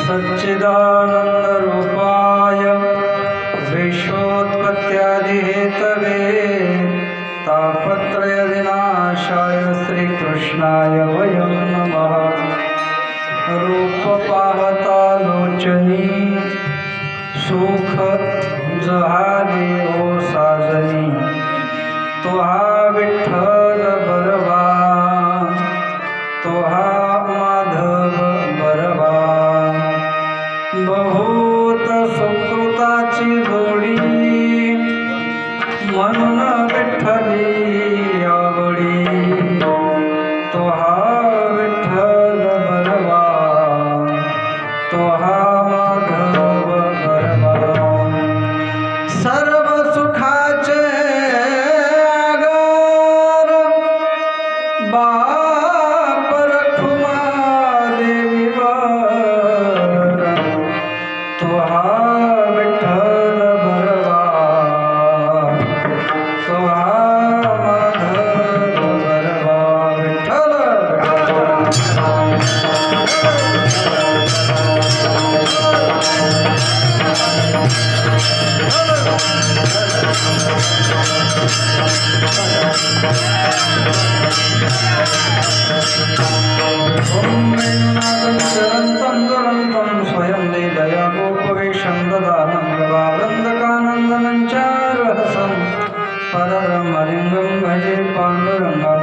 सच्चिदानन्दरूपाय विश्वोत्पत्त्यादिहेतवे तापत्रयविनाशाय श्रीकृष्णाय वयं नमः। रूपपाहतालोचनी सुख जहाली ओ साजनी, तोहा विठ्ठल बरवा तोहा माधव बरवा। बहुत सुकृताची जोडी म्हणून विठ्ठली आवडी, तोहा विठ्ठल बरवा तोहा माधव बरवा। सर्व सुखाचे आगार बाप रखुमा देवीवर, तोहा विठ्ठल बरवा तोहा माधव बरवा। विठ्ठल चरन्तं दुरन्तं स्वयं लीलया गोपवेशं ददानं वृन्दकानन्दनं च रहसं परब्रह्मलिङ्गं भजे पाण्डुरङ्गं।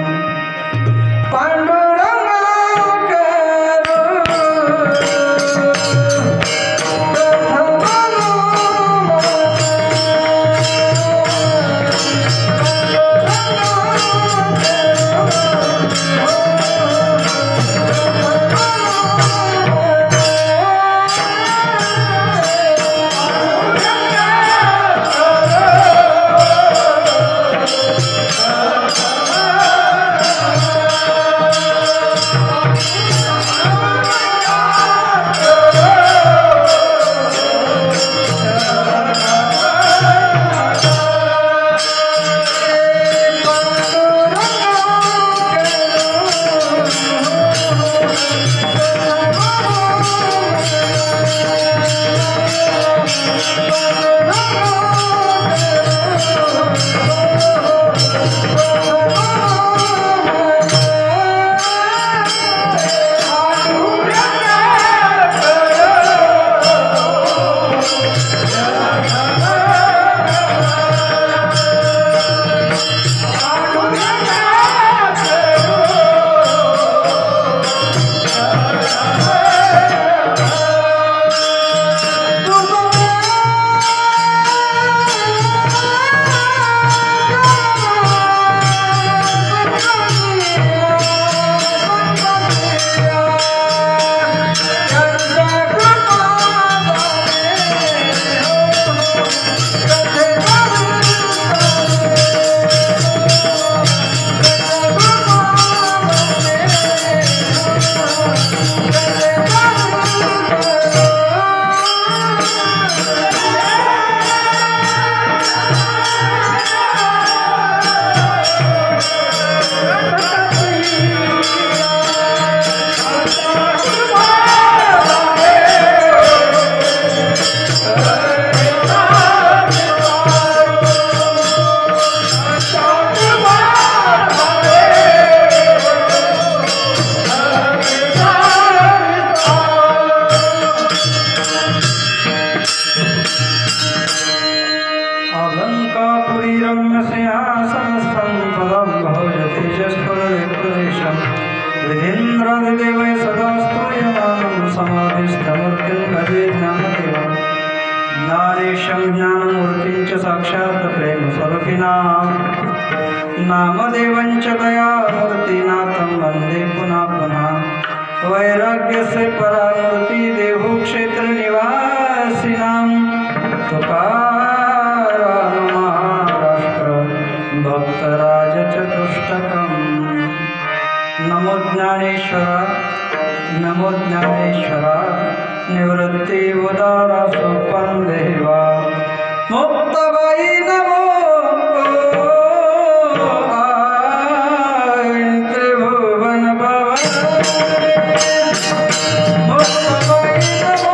सिंहासनस्थं पदं भोजति जस्फुरविप्रदेशं विधीन्द्रादिदेवै सदा स्तूयमानं समाधिस्थमूर्तिं भजे ज्ञानदेवं। ज्ञानेशं ज्ञानमूर्तिं च साक्षात् प्रेमस्वरूपिणां नामदेवं च दयामूर्तिनाथं वन्दे पुनः पुनः। वैराग्यस्य परामूर्ति देवक्षेत्रनिवासिनां तुकाराम महाराष्ट्र भक्तराज चतुष्टकं। नमो ज्ञानेश्वर निवृत्ति उदारा सुपं देवा मुक्तबाई नमो त्रिभुवन भवन मुक्तबाई नमो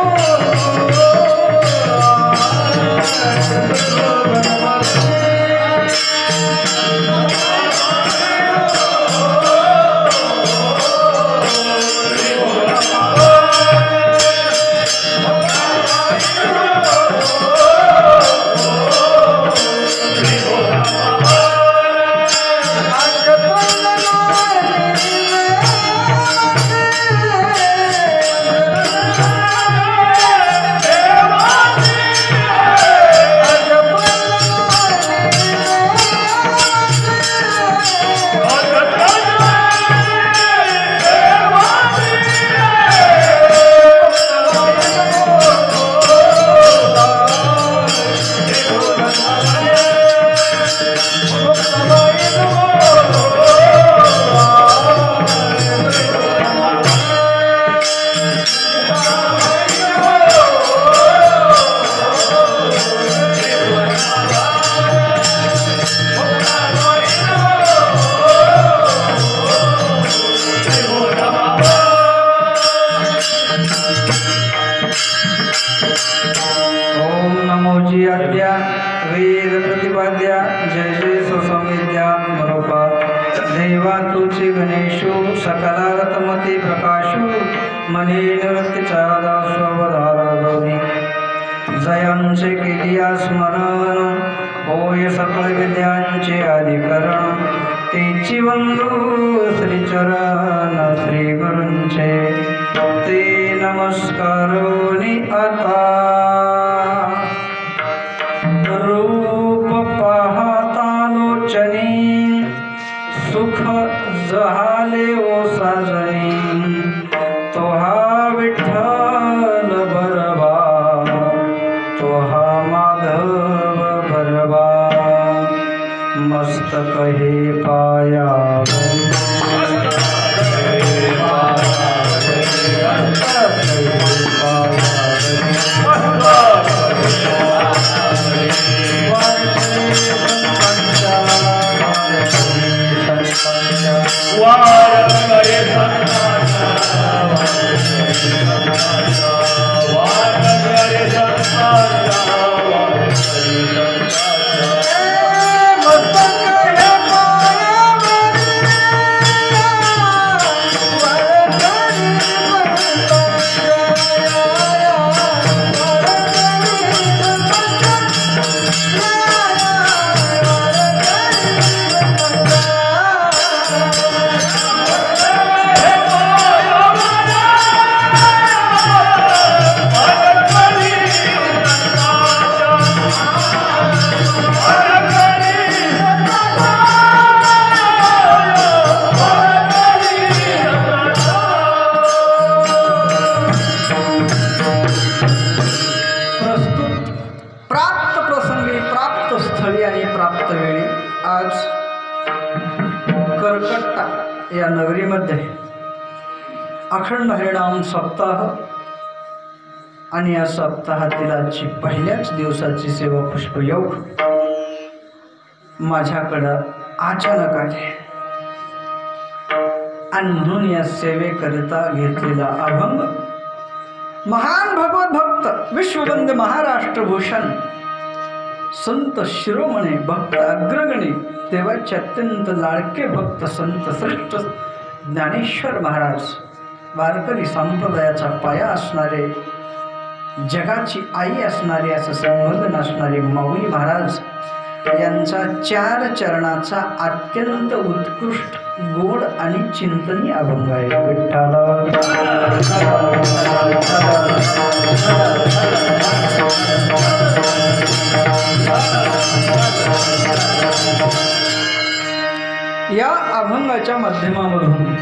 ओम नमो जी आद्या वेद प्रतिपाद्या जय जय सुसंविद्यात्मरूपा देवा तुझे गणेशो सकलारतमती प्रकाशो मने निवृत्तीचा स्वधारा गौरी जयांचे केलिया स्मरण होय सकळ विद्यांचे अधिकरण तेची वंदू श्रीचरण श्री गुरूंचे ते नमस्कारोनी आता रूप पाहता लोचनी सुख जहाले ओ साजनी तो हा विठ्ठल बरबा तो हा माधव बरबा मस्तक हे पाया या नगरीमध्ये अखंड हरिनाम सप्ताह आणि या सप्ताहातील आजची पहिल्याच दिवसाची सेवा पुष्पयोग माझ्याकडं अचानक आले आणि म्हणून या सेवेकरिता घेतलेला अभंग महान भगवत भक्त विश्ववंद्य महाराष्ट्र भूषण संत शिरोमणी भक्त अग्रगणी देवाचे अत्यंत लाडके भक्त संत श्रेष्ठ ज्ञानेश्वर महाराज वारकरी संप्रदायाचा पाया असणारे जगाची आई असणारे असं संबोधन असणारे माऊली महाराज यांचा 4 चरणाचा अत्यंत उत्कृष्ट गोड आणि चिंतनीय अभंग आहे। विठ्ठला या अभंगाच्या माध्यमामधून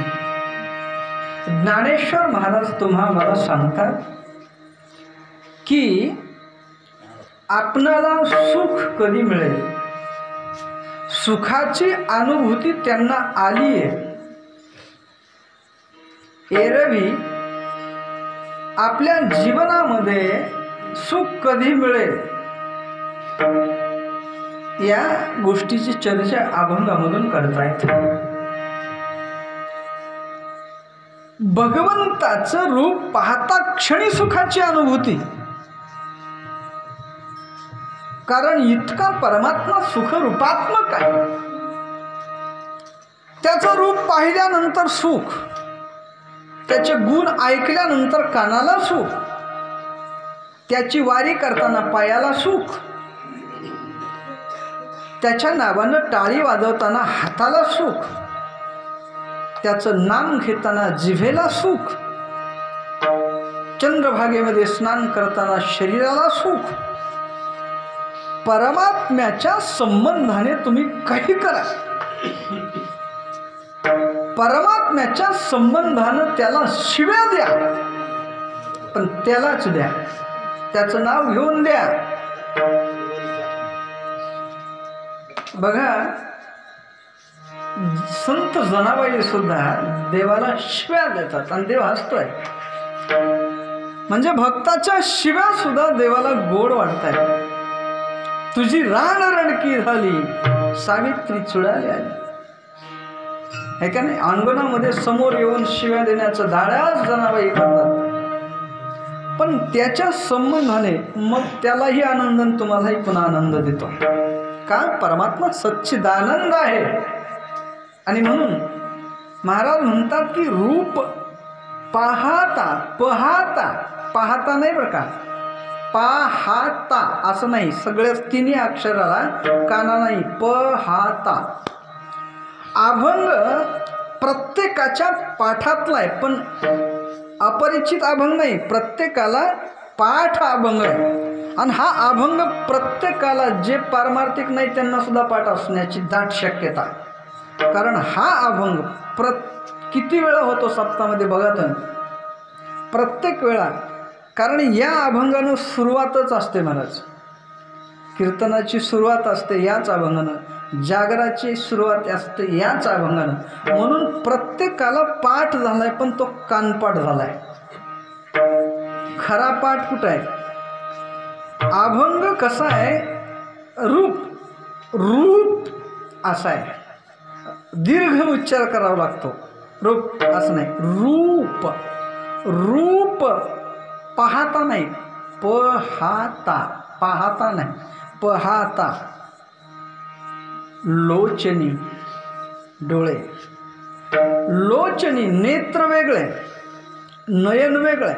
ज्ञानेश्वर महाराज तुम्हाला सांगतात की आपणाला सुख कधी मिळेल, सुखाची अनुभूती त्यांना आली आहे। एरवी आपल्या जीवनामध्ये सुख कधी मिळेल या गोष्टीची चर्चा अभंगामधून करतायत। भगवंताचं रूप पाहता क्षणी सुखाची अनुभूती, कारण इतका परमात्मा सुख रूपात्मक आहे। त्याचं रूप पाहिल्यानंतर सुख, त्याचे गुण ऐकल्यानंतर कानाला सुख, त्याची वारी करताना पायाला सुख, त्याच्या नावानं टाळी वाजवताना हाताला सुख, त्याचं नाम घेताना जिभेला सुख, चंद्रभागेमध्ये स्नान करताना शरीराला सुख। परमात्म्याच्या संबंधाने तुम्ही काही करा, परमात्म्याच्या संबंधानं त्याला शिव्या द्या, पण त्यालाच द्या, त्याचं नाव घेऊन द्या। बघा, संत जनाबाई सुद्धा देवाला शिव्या देतात आणि देव हसतोय, म्हणजे भक्ताच्या शिव्या सुद्धा देवाला गोड वाटतात। तुझी रान रणकी झाली, सावित्री चुडाली आली, हे का नाही? अंगणामध्ये समोर येऊन शिव्या देण्याचं धाडस जनाबाई करतात। पण त्याच्या संबंधाने मग त्यालाही आनंद आणि तुम्हालाही पुन्हा आनंद देतो. का? परमात्मा सच्चिदानंद आहे. आणि म्हणून महाराज म्हणतात की रूप पाहता, पाहता नाही बरं का, पाहता असं नाही, सगळ्याच तिन्ही अक्षराला काना नाही, पाहता. अभंग प्रत्येकाच्या पाठातला आहे, पण अपरिचित अभंग नाही, प्रत्येकाला पाठ अभंग आहे. आणि हा अभंग प्रत्येकाला जे पारमार्थिक नाही त्यांना सुद्धा पाठ असण्याची दाट शक्यता. कारण हा अभंग किती वेळा होतो सप्ताहामध्ये बघा तुम्ही, प्रत्येक वेळा. कारण या अभंगानं सुरुवातच असते महाराज, कीर्तनाची सुरुवात असते याच अभंगानं, जागराची सुरुवात असते याच अभंगानं. म्हणून प्रत्येकाला पाठ झालाय, पण तो कानपाठ झालाय. खरा पाठ कुठं आहे? अभंग कसा आहे? रूप असा आहे, दीर्घ उच्चार करावा लागतो. रूप असं नाही, रूप पाहता नाही, पाहता नाही, पाहता. लोचनी डोळे, लोचनी नेत्र वेगळे, नयन वेगळे,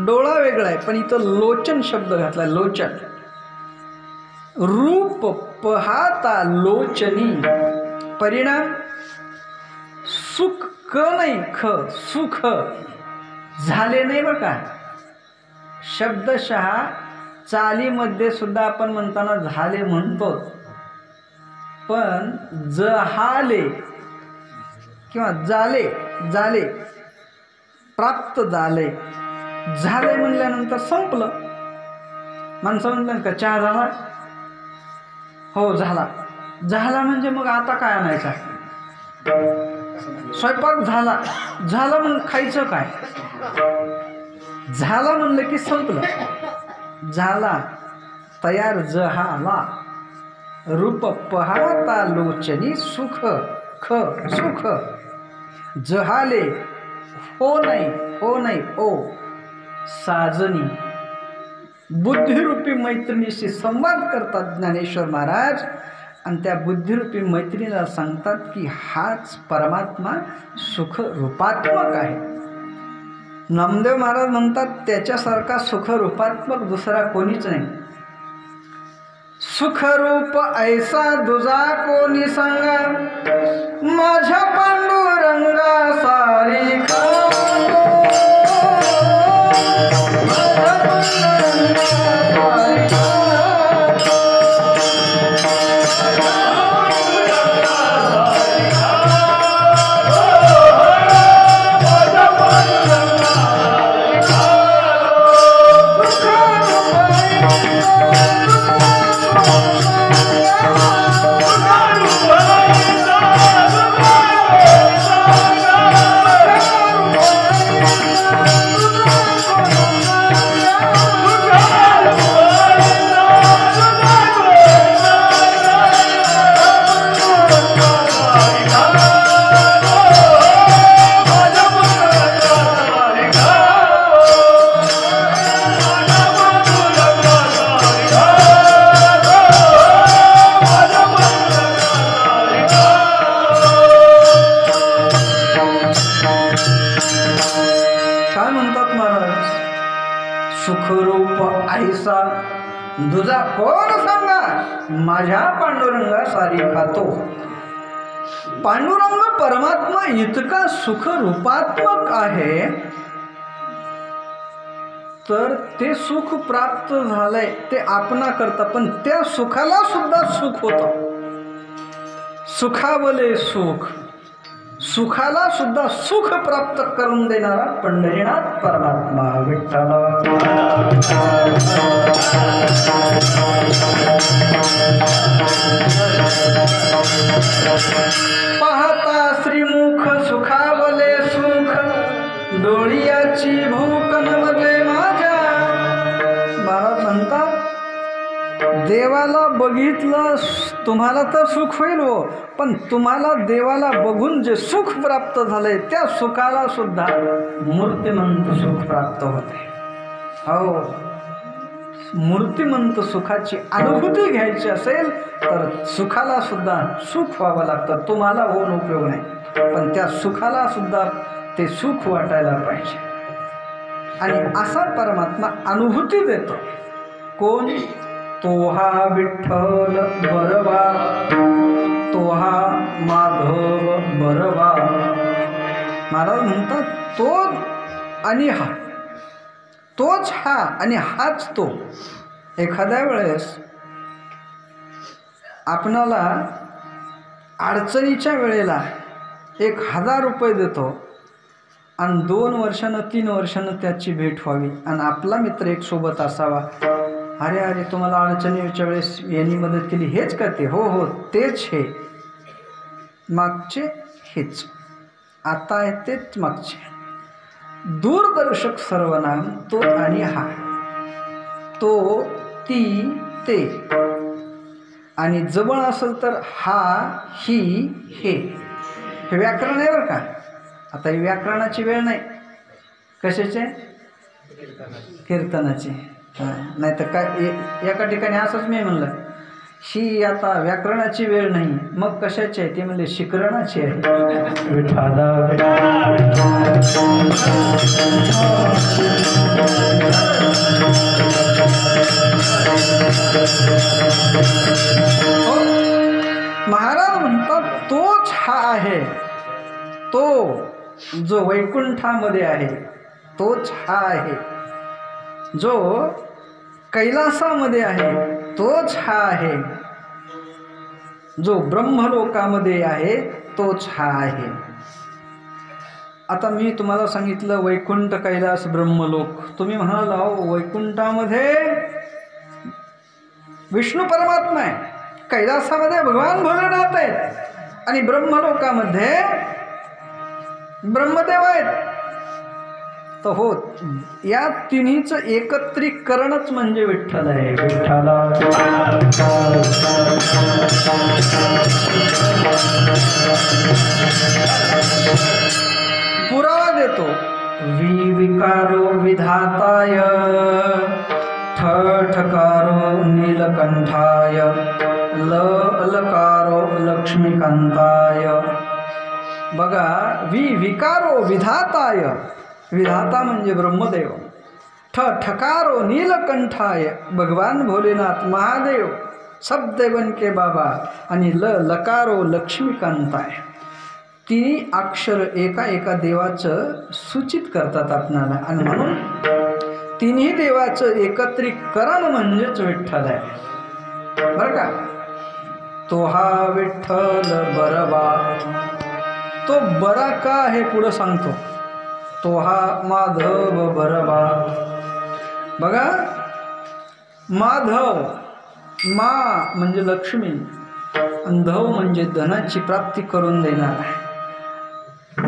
डोळा वेगळा आहे, पण इथं लोचन शब्द घातलाय, लोचन. रूप पाहता लोचनी. परिणाम सुख, क नाही ख, सुख झाले नाही बरं का. शब्दशः चालीमध्ये सुद्धा आपण म्हणताना झाले म्हणतो, पण जहाले किंवा झाले प्राप्त झाले म्हणल्यानंतर संपलं. माणसं म्हणलं का चहा झाला? हो झाला म्हणजे मग आता काय आणायचा? स्वयंपाक झाला मग खायचं काय? झाला म्हणलं की संपलं, झाला तयार. जहाला रूप पाहता लोचनी सुख, सुख जहाले. हो नाही ओ साजनी. बुद्धिरूपी मैत्रिणीशी संवाद करतात ज्ञानेश्वर महाराज, आणि त्या बुद्धिरूपी मैत्रिणीला सांगतात की हाच परमात्मा सुख रूपात्मक आहे. नामदेव महाराज म्हणतात त्याच्यासारखा सुख रूपात्मक दुसरा कोणीच नाही. सुखरूप ऐसा दुजा कोणी सांगा, माझ्या पांडुरंगा सारिखा. सुखरूप ऐसा दुजा कोण सांगा, माझ्या पांडुरंगा सारी खातो. पांडुरंग परमात्मा इतका सुख रूपात्मक आहे, तर ते सुख प्राप्त झालंय ते आपणा करता, पण त्या सुखाला सुद्धा सुख होतं. सुखावले सुख, सुखाला सुद्धा सुख प्राप्त करून देणारा पंढरीनाथ परमात्मा विठ्ठल. पाहता श्रीमुख सुखावले सुख, डोळियाची भूक नवले माझ्या. महाराज म्हणतात देवाला बघितलं तुम्हाला तर सुख होईल हो, पण तुम्हाला देवाला बघून जे सुख प्राप्त झालंय त्या सुखाला सुद्धा मूर्तिमंत सुख प्राप्त होते. हो, मूर्तिमंत सुखाची अनुभूती घ्यायची असेल तर सुखाला सुद्धा सुख व्हावं लागतं. तुम्हाला होऊन उपयोग नाही, पण त्या सुखाला सुद्धा ते सुख वाटायला पाहिजे. आणि असा परमात्मा अनुभूती देतो. कोण? तोहा विठ्ठल बरवा, तोहा माधव बरवा. महाराज म्हणतात तो आणि हा, तोच हा आणि हाच तो. एखाद्या वेळेस आपणाला अडचणीच्या वेळेला 1000 रुपये देतो आणि 2 वर्षानं 3 वर्षानं त्याची भेट व्हावी आणि आपला मित्र एक सोबत असावा. अरे अरे, तुम्हाला अडचणीच्या वेळेस यांनी मदत केली, हेच का ते? हो हो, तेच. हे मागचे हेच, आता आहे तेच मागचे. दूरदर्शक सर्वनाम तो आणि हा, तो, ती, ते. आणि जवळ असेल तर हा, ही, हे. हे व्याकरण आहे बरं का. आता ही व्याकरणाची वेळ नाही. कशाचे? कीर्तनाची. नाही तर काय, एका ठिकाणी असंच मी म्हणलं, ही आता व्याकरणाची वेळ नाही. मग कशाची आहे? ते म्हणले शिकरणाची आहे. महाराज म्हणतात तोच हा आहे, तो जो वैकुंठामध्ये आहे तोच हा आहे, जो कैलासामध्ये आहे तोच हा आहे, जो ब्रह्मलोकामध्ये आहे तोच हा आहे. आता मी तुम्हाला सांगितलं वैकुंठ, कैलास, ब्रह्मलोक. तुम्ही म्हणाल अहो वैकुंठामध्ये विष्णू परमात्मा आहे, कैलासामध्ये भगवान भोलेनाथ आहेत आणि ब्रह्मलोकामध्ये ब्रह्मदेव आहेत. तर हो, या तिन्हीचं एकत्रीकरणच म्हणजे विठ्ठल आहे. विठ्ठला पुरावा देतो. विकारो विधाताय, ठठकारो नीलकंठाय, लकारो लक्ष्मीकांताय. बघा, विकारो विधाताय, विधाता म्हणजे ब्रह्मदेव. ठकारो नीलकंठाय, भगवान भोलेनाथ महादेव, सब देवन के बाबा. आणि लकारो लक्ष्मीकांताय. तिन्ही अक्षर एका एका देवाचं सूचित करतात आपणाला. आणि म्हणून तिन्ही देवाचं एकत्रीकरण म्हणजेच विठ्ठल आहे बरं का. तो हा विठ्ठल बरवा. तो बरा का हे पुढं सांगतो. तो हा माधव बरवा. बघा, माधव, मा म्हणजे लक्ष्मी, आणि धव म्हणजे धनाची प्राप्ती करून देणार.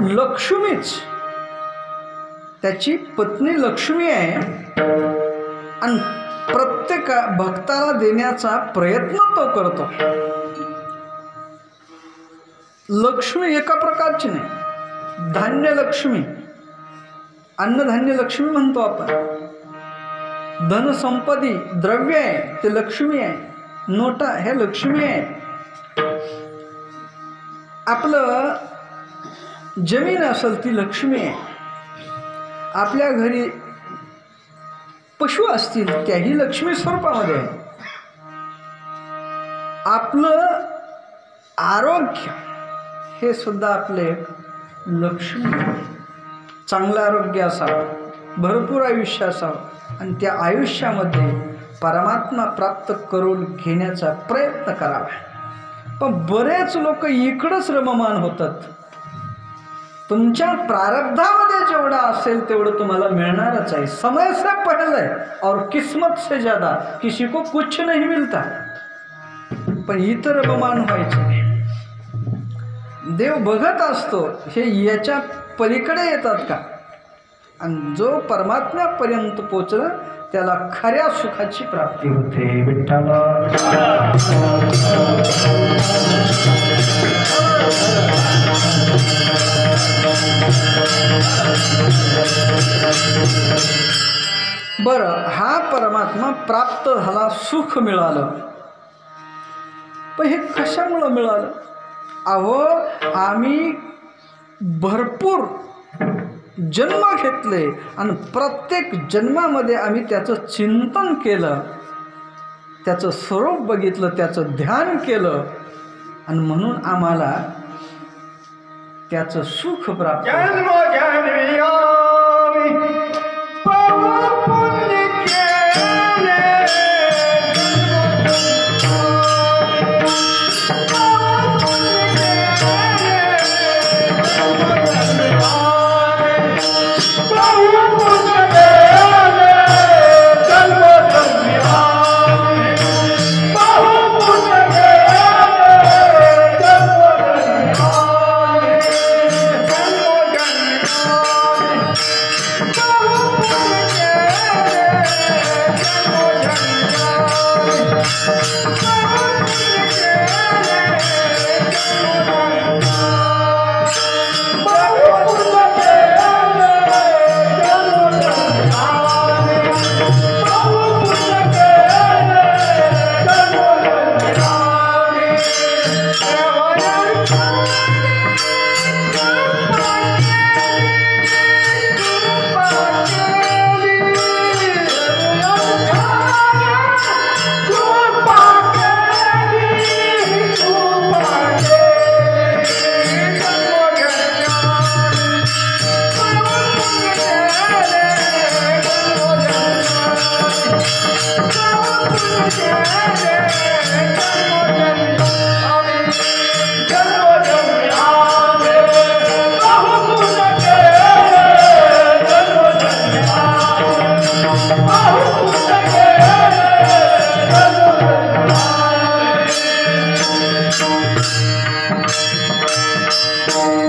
लक्ष्मीच त्याची पत्नी लक्ष्मी आहे आणि प्रत्येक भक्ताला देण्याचा प्रयत्न तो करतो. लक्ष्मी एका प्रकारची नाही. धान्य लक्ष्मी, अन्नधान्य लक्ष्मी म्हणतो आपण. धनसंपदी द्रव्य आहे ते लक्ष्मी आहे. नोटा हे लक्ष्मी आहे. आपलं जमीन असेल ती लक्ष्मी आहे. आपल्या घरी पशु असतील त्याही लक्ष्मी स्वरूपामध्ये आहे. आपलं आरोग्य हे सुद्धा आपले लक्ष्मी. चांगलं आरोग्य असावं, भरपूर आयुष्य असावं आणि त्या आयुष्यामध्ये परमात्मा प्राप्त करून घेण्याचा प्रयत्न करावा. पण बरेच लोक इकडंच रममान होतात. तुमच्या प्रारब्धामध्ये जेवढा असेल तेवढं तुम्हाला मिळणारच आहे. समय से पहले और किस्मत से ज़्यादा किसी को कुछ नहीं मिलता. पण इतर रममान व्हायचे नाही. देव बघत असतो हे याच्या पलीकडे येतात का. आणि जो परमात्म्यापर्यंत पोचला त्याला खऱ्या सुखाची प्राप्ती होते. विठ्ठल बरं, हा परमात्मा प्राप्त झाला, सुख मिळालं, पण हे कशामुळं मिळालं? अहो, आम्ही भरपूर जन्म घेतले आणि प्रत्येक जन्मामध्ये आम्ही त्याचं चिंतन केलं, त्याचं स्वरूप बघितलं, त्याचं ध्यान केलं, आणि म्हणून आम्हाला त्याचं सुख प्राप्त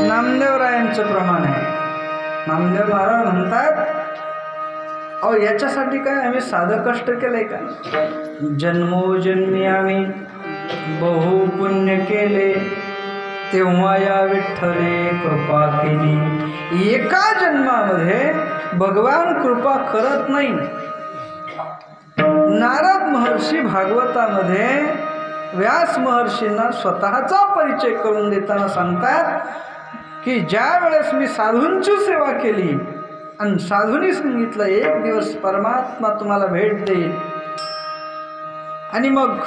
नामदेवरायांचं प्रमाण आहे. नामदेव महाराज म्हणतात, अहो याच्यासाठी काय आम्ही साधं कष्ट केलंय का? जन्मोजन्मी आम्ही बहु पुण्य केले, तेव्हा या विठ्ठले कृपा केली. एका जन्मामध्ये भगवान कृपा करत नाही. नारद महर्षी भागवतामध्ये व्यास महर्षींना स्वतःचा परिचय करून देताना सांगतात की ज्या वेळेस मी साधूंची सेवा केली आणि साधूंनी सांगितलं एक दिवस परमात्मा तुम्हाला भेट देईल, आणि मग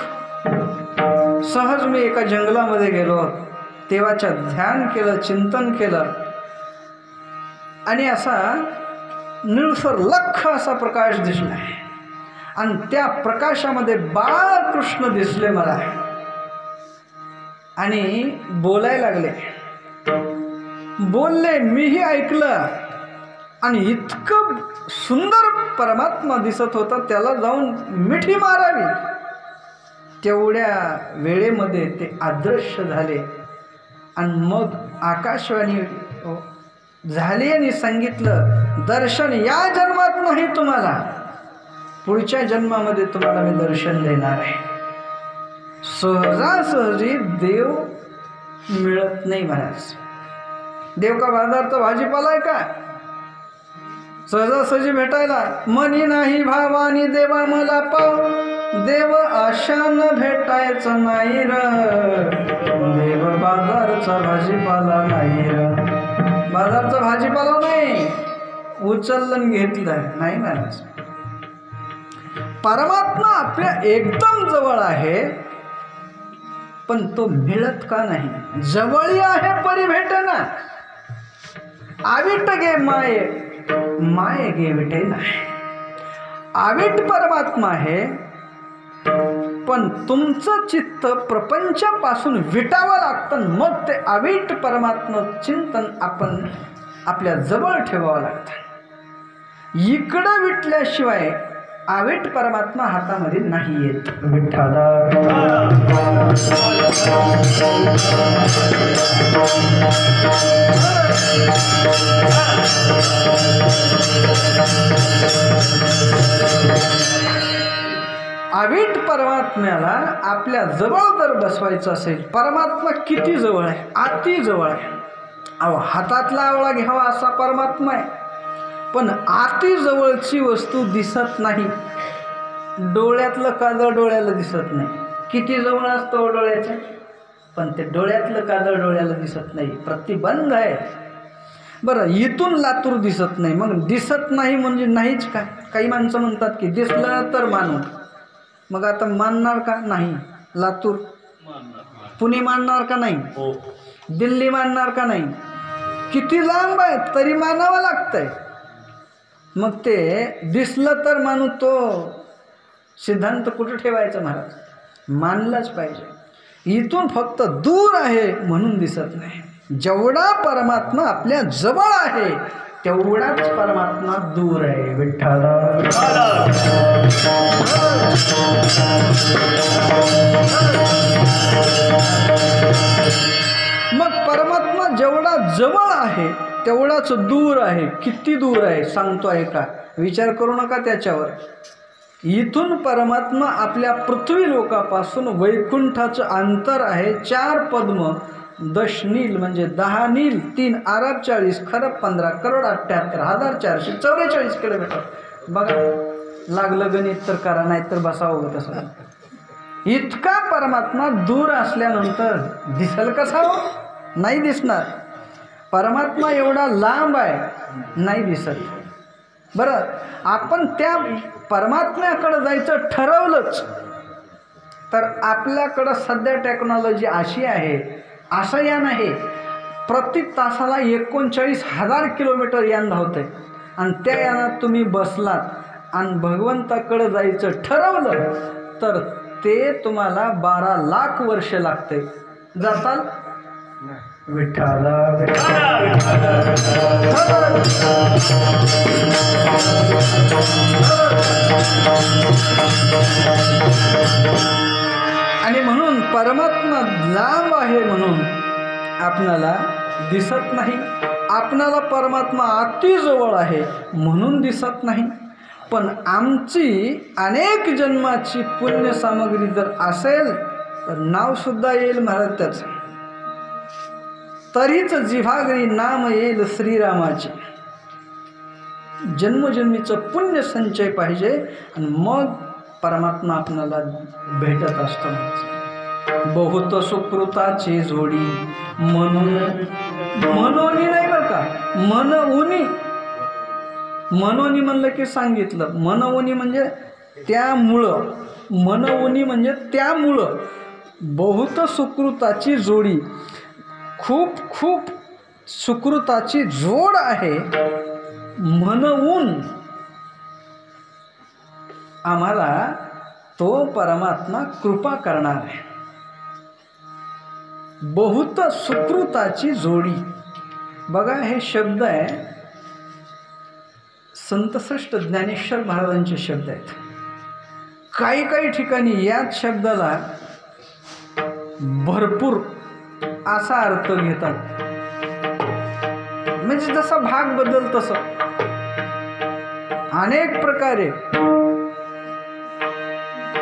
सहज मी एका जंगलामध्ये गेलो, देवाच्या ध्यान केलं, चिंतन केलं, आणि असा निळसर लख्ख असा प्रकाश दिसला, आणि त्या प्रकाशामध्ये बाळकृष्ण दिसले मला आणि बोलायला लागले. बोलले, मीही ऐकलं, आणि इतकं सुंदर परमात्मा दिसत होता, त्याला जाऊन मिठी मारावी तेवढ्या वेळेमध्ये ते अदृश्य झाले. आणि मग आकाशवाणी झाली आणि सांगितलं, दर्शन या जन्मात नाही तुम्हाला, पुढच्या जन्मामध्ये तुम्हाला मी दर्शन देणार आहे. सहजासहजी देव मिळत नाही महाराज. देव का बाजारचा भाजीपाला आहे का सहजासहजी भेटायला? मनी नाही भावानी देवा मला पाव, देव आशान भेटायचं नाही र, देव बाजारचा भाजीपाला नाही र. बाजारचा भाजीपाला नाही, उचललं घेतलं नाही महाराज. परमात्मा आपल्या एकदम जवळ आहे, पण तो मिळत का नाही? जवळी आहे परी भेटेना, आविट गे माये, माये गे विटे नाही. आविट परमात्मा आहे, पण तुमचं चित्त प्रपंचापासून विटावं लागतं, मग ते आविट परमात्मा चिंतन आपण आपल्या जवळ ठेवावं लागतं. इकडं विटल्याशिवाय आविट परमात्मा हातामध्ये नाही येत. विठ्ठला आविट परमात्म्याला आपल्या जवळ जर बसवायचं असेल, परमात्मा किती जवळ आहे? अति जवळ आहे. अहो, हातातला आवळा घ्यावा असा परमात्मा आहे. पण अति जवळची वस्तू दिसत नाही. डोळ्यातलं काजळ डोळ्याला दिसत नाही. किती जवळ असतो डोळ्याच्या, पण ते डोळ्यातलं काजळ डोळ्याला दिसत नाही, प्रतिबंध आहे. बरं, इथून लातूर दिसत नाही, मग दिसत नाही म्हणजे नाहीच का? काही माणसं म्हणतात की दिसलं तर मानू. मग आता मानणार का? नाही. लातूर, पुणे मानणार का? नाही. दिल्ली मानणार का? नाही. किती लांब आहे तरी मानावं लागतंय. मग ते दिसलं तर मानू, तो सिद्धांत कुठं ठेवायचा महाराज? मानलाच पाहिजे. इथून फक्त दूर आहे म्हणून दिसत नाही. जेवढा परमात्मा आपल्या जवळ आहे तेवढाच परमात्मा दूर आहे. विठ्ठल. मग परमात्मा जेवढा जवळ आहे तेवढाच दूर आहे. किती दूर आहे सांगतो आहे का? विचार करू नका त्याच्यावर. इथून परमात्मा आपल्या पृथ्वी लोकापासून वैकुंठाचं अंतर आहे 4 पद्म 10 नील म्हणजे 10 नील 3 अरब 40 खरब 15 करोड 78,444 किलोमीटर. बघा, लागलं गणित तर करा, नाही तर बसावं तसं. इतका परमात्मा दूर असल्यानंतर दिसेल कसा हो? नाही दिसणार. परमात्मा एवढा लांब आहे, नाही दिसत. बरं, आपण त्या परमात्म्याकडं जायचं ठरवलंच तर आपल्याकडं सध्या टेक्नॉलॉजी अशी आहे, असं यान आहे, प्रति तासाला 39,000 किलोमीटर यान धावतंय. आणि त्या यानात तुम्ही बसलात आणि भगवंताकडं जायचं ठरवलं तर ते तुम्हाला 12 लाख वर्ष लागते. जाताल? विठ्ठल. आणि म्हणून परमात्मा लांब आहे म्हणून आपणाला दिसत नाही. आपणाला परमात्मा अति जवळ आहे म्हणून दिसत नाही. पण आमची अनेक जन्माची पुण्य सामग्री जर असेल तर नावसुद्धा येईल महाराज त्याचं. तरीच जिव्हागरी नाम येईल श्रीरामाचे. जन्मजन्मीचं पुण्य संचय पाहिजे आणि मग परमात्मा आपणाला भेटत असतो. बहुत सुकृताची जोडी म्हणून, मनोनी नाही बरं का, मनउनी. मनोनी म्हणलं की सांगितलं, मनउनी म्हणजे त्यामुळं, मनउनी म्हणजे त्यामुळं. बहुत सुकृताची जोडी, खूप खूप सुकृताची जोड आहे म्हणून आम्हाला तो परमात्मा कृपा करणार आहे. बहुत सुकृताची जोडी. बघा, हे शब्द आहे संतश्रेष्ठ ज्ञानेश्वर महाराजांचे शब्द आहेत. काही काही ठिकाणी याच शब्दाला भरपूर असा अर्थ घेतात, म्हणजे जसा भाग बदल तसं अनेक प्रकारे.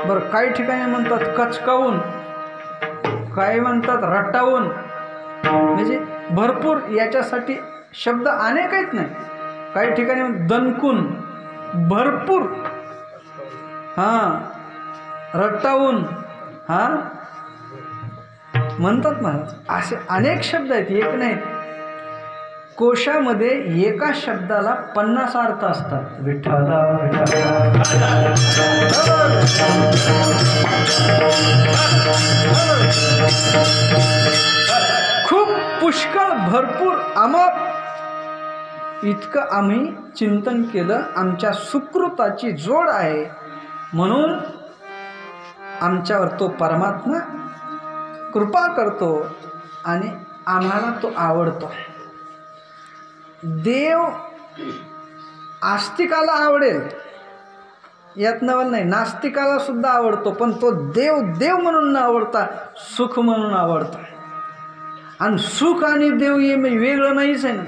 बरं, काही ठिकाणी म्हणतात कचकावून, काही म्हणतात रटावून, म्हणजे भरपूर. याच्यासाठी शब्द अनेक आहेत. नाही, काही ठिकाणी दणकून, भरपूर, रटावून म्हणतात महाराज. असे अनेक शब्द आहेत, एक नाहीत. कोशामध्ये एका शब्दाला 50 अर्थ असतात. विठ्ठल. खूप पुष्कळ, भरपूर, अमाप. इतकं आम्ही चिंतन केलं. आमच्या सुकृताची जोड आहे म्हणून आमच्यावर तो परमात्मा कृपा करतो आणि आम्हाला तो आवडतो. देव आस्तिकाला आवडेल यात नवल नाही, नास्तिकाला सुद्धा आवडतो. पण तो देव देव म्हणून न आवडता सुख म्हणून आवडतो. आणि सुख आणि देव हे वेगळं नाहीच आहे ना.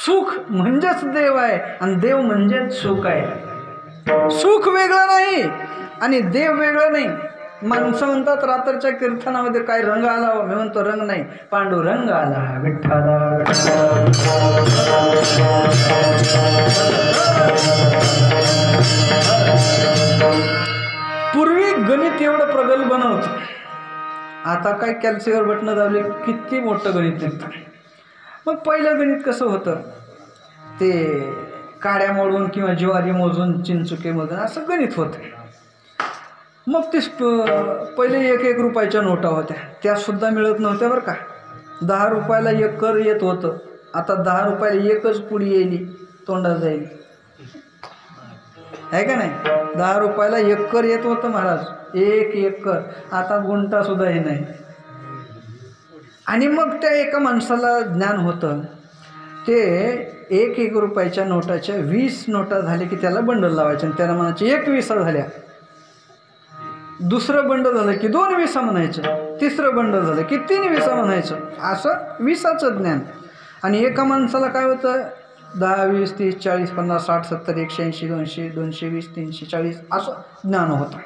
सुख म्हणजेच देव आहे आणि देव म्हणजेच सुख आहे. सुख वेगळं नाही आणि देव वेगळं नाही. माणसं म्हणतात रात्रच्या कीर्तनामध्ये काय रंग आला, मी म्हणतो रंग नाही, पांडुरंग आला, विठ्ठला पूर्वी गणित एवढं प्रगल्भ नव्हतं, आता काय कॅल्सीवर बटणं दाबले किती मोठं गणित निघतं. मग पहिलं गणित कसं होतं, ते काड्या मोडून किंवा ज्वारी मोजून चिंचुकेमधून असं गणित होतं. मग ते पहिले 1-1 रुपयाच्या नोटा होत्या, त्यासुद्धा मिळत नव्हत्या बरं का. 10 रुपयाला 1 कर येत होतं, आता 10 रुपयाला 1च पुडी येईल, तोंडात जाईल, आहे का नाही. 10 रुपयाला 1 कर येत होतं महाराज, 1 कर, आता गुंटासुद्धा हे नाही. आणि मग त्या एका माणसाला ज्ञान होतं, ते 1-1 रुपयाच्या नोटाच्या 20 नोटा झाले की त्याला बंडल लावायचे आणि त्याला म्हणायचे 1 विसा झाल्या. दुसरं बंड झालं की 2 विसा म्हणायचं, तिसरं बंड झालं की 3 विसा म्हणायचं, असं विसाचं ज्ञान. आणि एका माणसाला काय होतं, 10, 20, 30, 40, 50, 60, 70, 180, 200, 220, 340 असं ज्ञान होतं.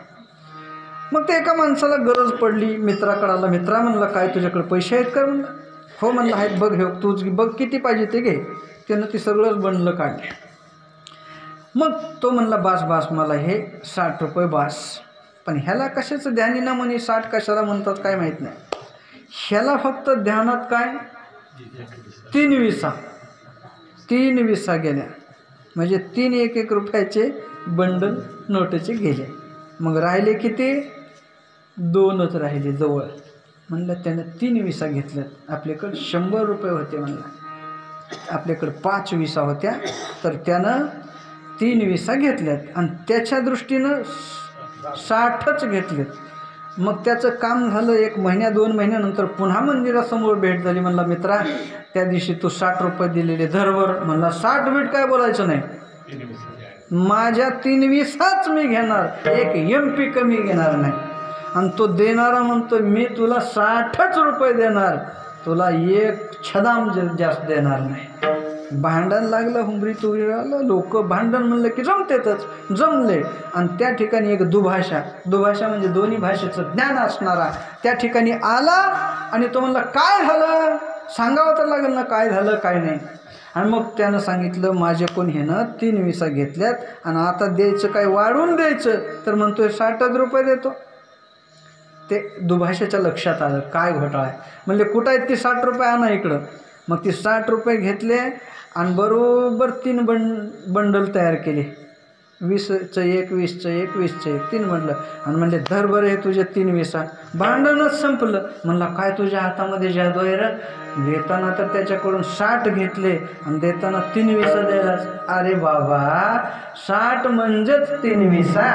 मग ते एका माणसाला गरज पडली, मित्राकडे आला, मित्रा म्हणला काय तुझ्याकडे पैसे आहेत का म्हणलं. हो म्हणलं आहेत, बघ हे तूच बघ किती पाहिजे ते घे. त्यानं ती सगळंच बंडलं काढले. मग तो म्हणला बास बास मला हे 60 रुपये बास. पण ह्याला कशाचं ध्यानीना म्हणे 60 कशाला म्हणतात काय माहीत नाही. ह्याला फक्त ध्यानात काय 3 विसा, 3 विसा गेल्या म्हणजे 3 1-1 रुपयाचे बंडल नोटेचे गेले. मग राहिले किती, 2च राहिले जवळ. म्हणलं त्यानं 3 विसा घेतल्यात, आपल्याकडे 100 रुपये होते म्हणलं, आपल्याकडे 5 विसा होत्या, तर त्यानं 3 विसा घेतल्यात आणि त्याच्या दृष्टीनं 60च घेतलेत. मग त्याचं काम झालं. 1 महिन्या 2 महिन्यानंतर पुन्हा मंदिरासमोर भेट झाली. म्हणला मित्रा त्या दिवशी तू 60 रुपये दिलेले धरवर. म्हणला 60 बीट काय बोलायचं नाही, माझ्या 3 विसाच मी घेणार, 1 MP कमी घेणार नाही. आणि तो देणारा म्हणतो मी तुला 60च रुपये देणार, तुला 1 छदाम जास्त देणार नाही. भांडण लागलं, हुंबरी तुरी आलं, लोक भांडण म्हणलं की जमतेतच, जमले. आणि त्या ठिकाणी एक दुभाषा म्हणजे दोन्ही भाषेचं ज्ञान असणारा त्या ठिकाणी आला आणि तो म्हणला काय झालं, सांगावं तर लागेल ना काय झालं काय नाही. आणि मग त्यानं सांगितलं माझ्याकडून ह्यानं 3 विसा घेतल्यात आणि आता द्यायचं काय वाढवून द्यायचं, तर म्हणतोय 60च रुपये देतो. ते दुभाषेच्या लक्षात आलं काय घोटाळा आहे. म्हणले कुठं आहेत ती 60 रुपये आणा इकडं. मग ती 60 रुपये घेतले आणि बरोबर 3 बंडल तयार केले, 20चं 1, 20चं 1, 20चं 1, 3 बंडल. आणि म्हणले धर बरं हे तुझे 3 विसा. भांडणच संपलं. म्हणला काय तुझ्या हातामध्ये जादू आहे रे, देताना तर त्याच्याकडून 60 घेतले आणि देताना 3 विसा द्यायलाच. अरे बाबा 60 म्हणजेच 3 विसा.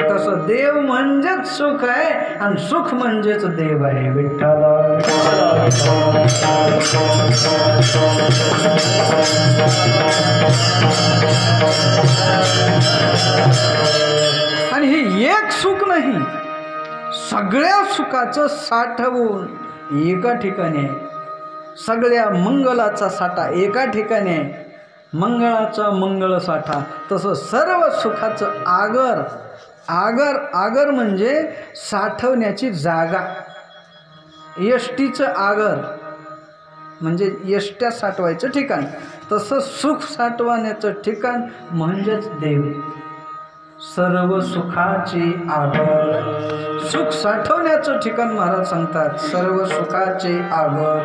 तसं देव म्हणजेच सुख आहे आणि सुख म्हणजेच देव आहे. विठ्ठल आणि हे एक सुख नाही, सगळ्या सुखाचं साठवून एका ठिकाणी आहे. सगळ्या मंगलाचा साठा एका ठिकाणी आहे, मंगळाचा मंगळ साठा. तसं सर्व सुखाचं आगर आगर आगर म्हणजे साठवण्याची जागा. यष्टीचं आगर म्हणजे यष्ट्या साठवायचं ठिकाण, तसं सुख साठवण्याचं ठिकाण म्हणजेच देव. सर्व सुखाचे आगर, सुख साठवण्याचं ठिकाण महाराज सांगतात. सर्व सुखाचे आगर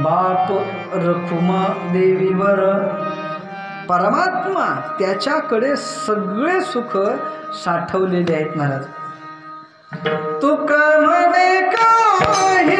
बाप रखुमा देवीवर. परमात्मा त्याच्याकडे सगळे सुख साठवलेले आहेत महाराज. तुका म्हणे काही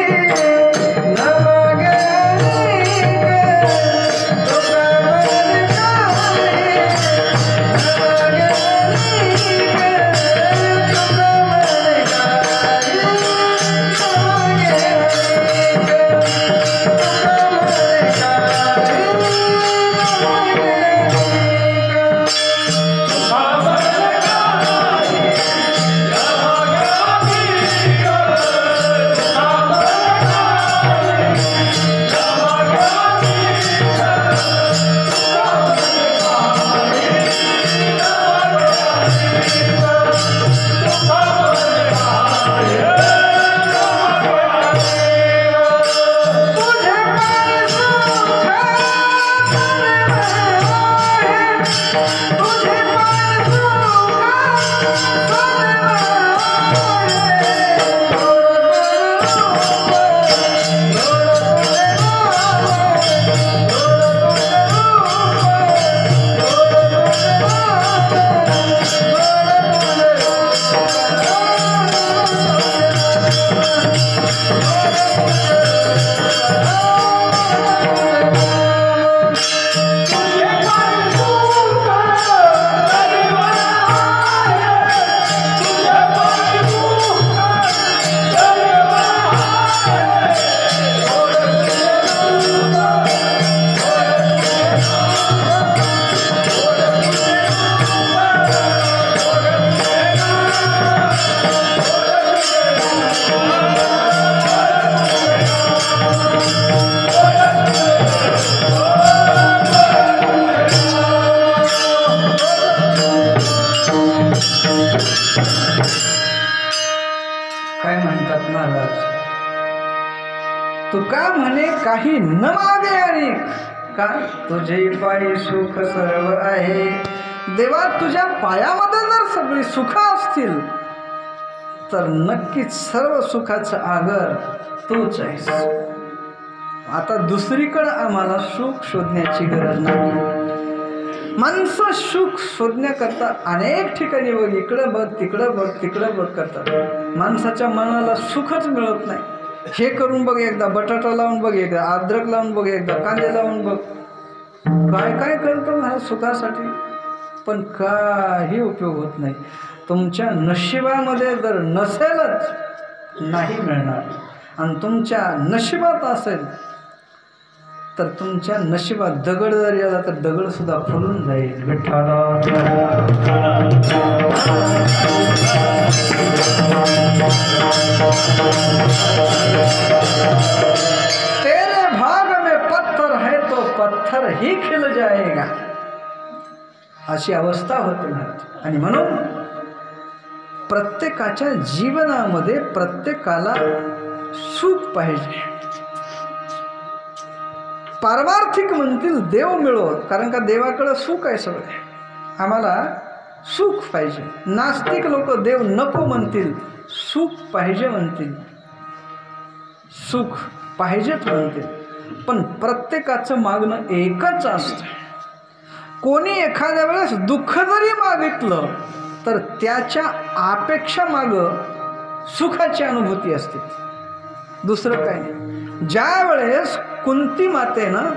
तुका म्हणे काही न मागे आणि का तुझे पायी सुख सर्व आहे. देवा तुझ्या पायामध्ये जर सगळी सुख असतील तर नक्कीच सर्व सुखाचं आगर तूच आहेस. आता दुसरीकडे आम्हाला सुख शोधण्याची गरज नाही. माणसं सुख शोधण्याकरता अनेक ठिकाणी बघ, इकडं बघ तिकडं बघ तिकडं बघ करतात. माणसाच्या मनाला सुखच मिळत नाही. हे करून बघ एकदा, बटाटा लावून बघ एकदा, अद्रक लावून बघ एकदा, कांदे लावून बघ, काय काय करतो ना सुखासाठी, पण काही उपयोग होत नाही. तुमच्या नशिबामध्ये जर नसेलच नाही मिळणार, आणि तुमच्या नशिबात असेल तर तुमच्या नशिबात दगड जरी आला तर दगडसुद्धा फुलून जाईल. विठ्ठला तेरे भाग में पत्थर है तो पत्थर ही खिल जाएगा, अशी अवस्था होते महाराज. आणि म्हणून प्रत्येकाच्या जीवनामध्ये प्रत्येकाला सुख पाहिजे. पारमार्थिक म्हणतील देव मिळो, कारण का देवाकडं सुख आहे सगळे. आम्हाला सुख पाहिजे. नास्तिक लोक देव नको म्हणतील, सुख पाहिजे म्हणतील, सुख पाहिजेच म्हणतील. पण प्रत्येकाचं मागणं एकच असतं. कोणी एखाद्या वेळेस दुःख जरी मागितलं तर त्याच्या अपेक्षा मागं सुखाची अनुभूती असते, दुसरं काही नाही. ज्या वेळेस कुंती मातेनं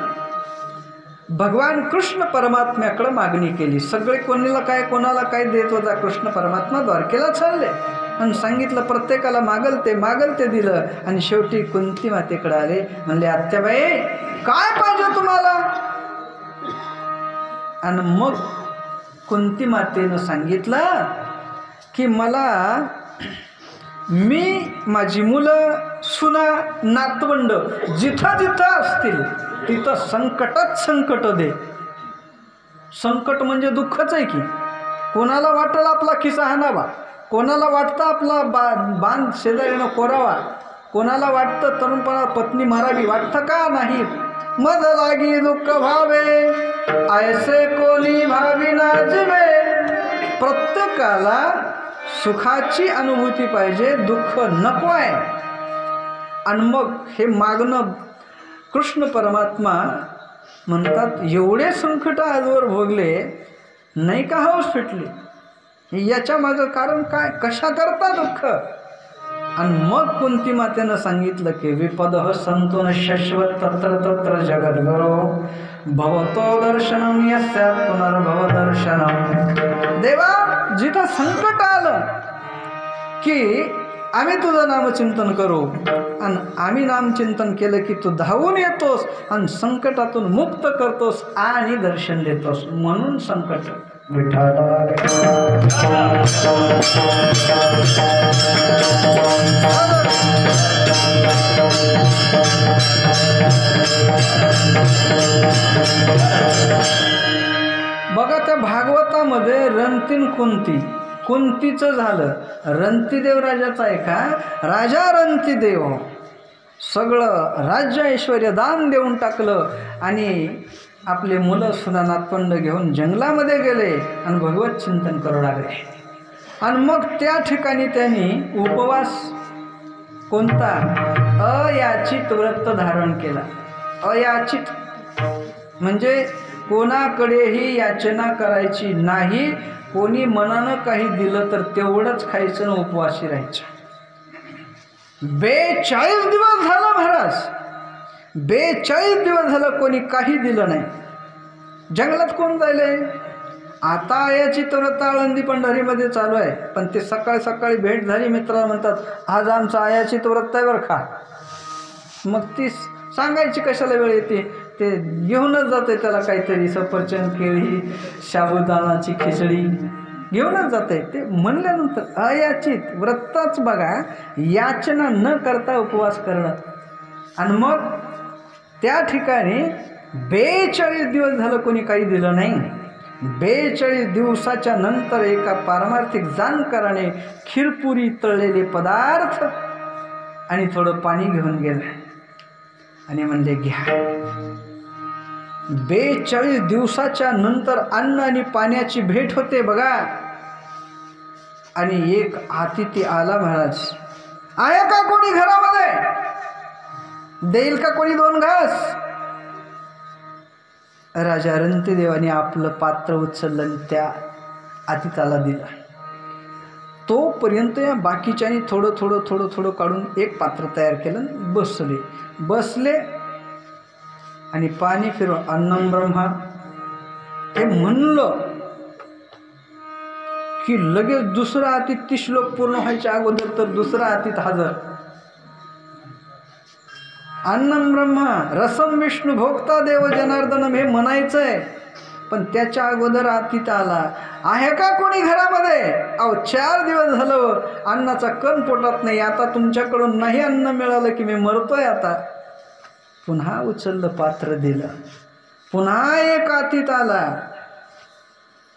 भगवान कृष्ण परमात्म्याकडे मागणी केली, सगळे कोणाला काय देत होता कृष्ण परमात्मा, द्वारकेला चालले आणि सांगितलं प्रत्येकाला मागल ते दिलं. आणि शेवटी कुंती मातेकडे आले, म्हणले आत्याबाई काय पाहिजे तुम्हाला. आणि मग कुंती मातेनं सांगितलं की मी माझी मुलं सुना नातवंड जिथं जिथं असतील तिथं संकटात संकट दे. संकट म्हणजे दुःखच आहे की. कोणाला वाटेल आपला खिसा हाणावा, कोणाला वाटतं आपला बांध शेजारीनं कोरावा, कोणाला वाटतं तरुणपणा पत्नी मारावी, वाटतं का नाही. मद लागी दुःख भावे ऐसे कोणी भावी ना जिवे. प्रत्येकाला सुखाची अनुभूती पाहिजे, दुःख नको आहे. आणि मग हे मागणं कृष्ण परमात्मा म्हणतात एवढे संकट आजवर भोगले नाही का हौस फिटली, याच्या मागं कारण काय, कशा करता दुःख. आणि मग कुंती मातेनं सांगितलं की विपदः संतो न शाश्वत तत्र तत्र जगद्गुरो भवतो दर्शनम यस्यात् पुनर्भव दर्शनम. देवा जिथं संकट आलं की आम्ही तुझं नामचिंतन करू, आणि आम्ही नामचिंतन केलं की तू धावून येतोस आणि संकटातून मुक्त करतोस आणि दर्शन देतोस. म्हणून संकट विठ्ठला बघा त्या भागवतामध्ये रणतीन कुंतीचं झालं, रंतीदेव राजाचं आहे का, राजा रंतीदेव सगळं राज्य ऐश्वर्य दान देऊन टाकलं आणि आपले मुलं सुना नातवंड घेऊन जंगलामध्ये गेले आणि भगवत चिंतन करू लागले. आणि मग त्या ठिकाणी त्यांनी उपवास कोणता, अयाचित व्रत धारण केला. अयाचित म्हणजे कोणाकडेही याचना करायची नाही, कोणी मनानं काही दिलं तर तेवढंच खायचं आणि उपवासी राहायचं. 42 दिवस झाला महाराज, 42 दिवस झालं कोणी काही दिलं नाही. जंगलात कोण जायलंय. आता याची व्रत आळंदी पंढरीमध्ये चालू आहे, पण ते सकाळी सकाळी भेट झाली मित्राला म्हणतात आज आमचं आयाची व्रत आहे बरं का. मग ती सांगायची कशाला वेळ येते, ते घेऊनच जाते त्याला काहीतरी सफरचंद केळी साबुदाणाची खिचडी घेऊनच जाते. ते म्हणल्यानंतर अयाचित व्रतच बघा, याचना न करता उपवास करणं. आणि मग त्या ठिकाणी 42 दिवस झालं कोणी काही दिलं नाही. 42 दिवसाच्या नंतर एका पारमार्थिक जाणकाराने खीरपुरी तळलेले पदार्थ आणि थोडं पाणी घेऊन गेलं. आणि म्हणले घ्या. 42 दिवसाच्या नंतर अन्न आणि पाण्याची भेट होते बघा. आणि एक अतिथी आला. महाराज, आहे का कोणी घरामध्ये? देईल का कोणी 2 घास? राजा रंतीदेवाने आपलं पात्र उचललं आणि त्या अतिथाला दिलं. तोपर्यंत या बाकीच्यानी थोडं थोडं थोडं थोडं काढून एक पात्र तयार केलं. बसले आणि पाणी फिरवून अन्नम ब्रह्मा हे म्हणलं की लगेच दुसरा अतिथ 30 श्लोक पूर्ण व्हायच्या अगोदर तर दुसरा अतिथ हजर. अन्नम ब्रह्मा रसम विष्णू भोक्ता देव जनार्दनम हे म्हणायचंय, पण त्याच्या अगोदर अतिथ आला. आहे का कोणी घरामध्ये? अहो 4 दिवस झालं अन्नाचा कण पोटात नाही, आता तुमच्याकडून नाही अन्न मिळालं की मी मरतोय आता. पुन्हा उचललं पात्र दिलं. पुन्हा एक अतिथ आला.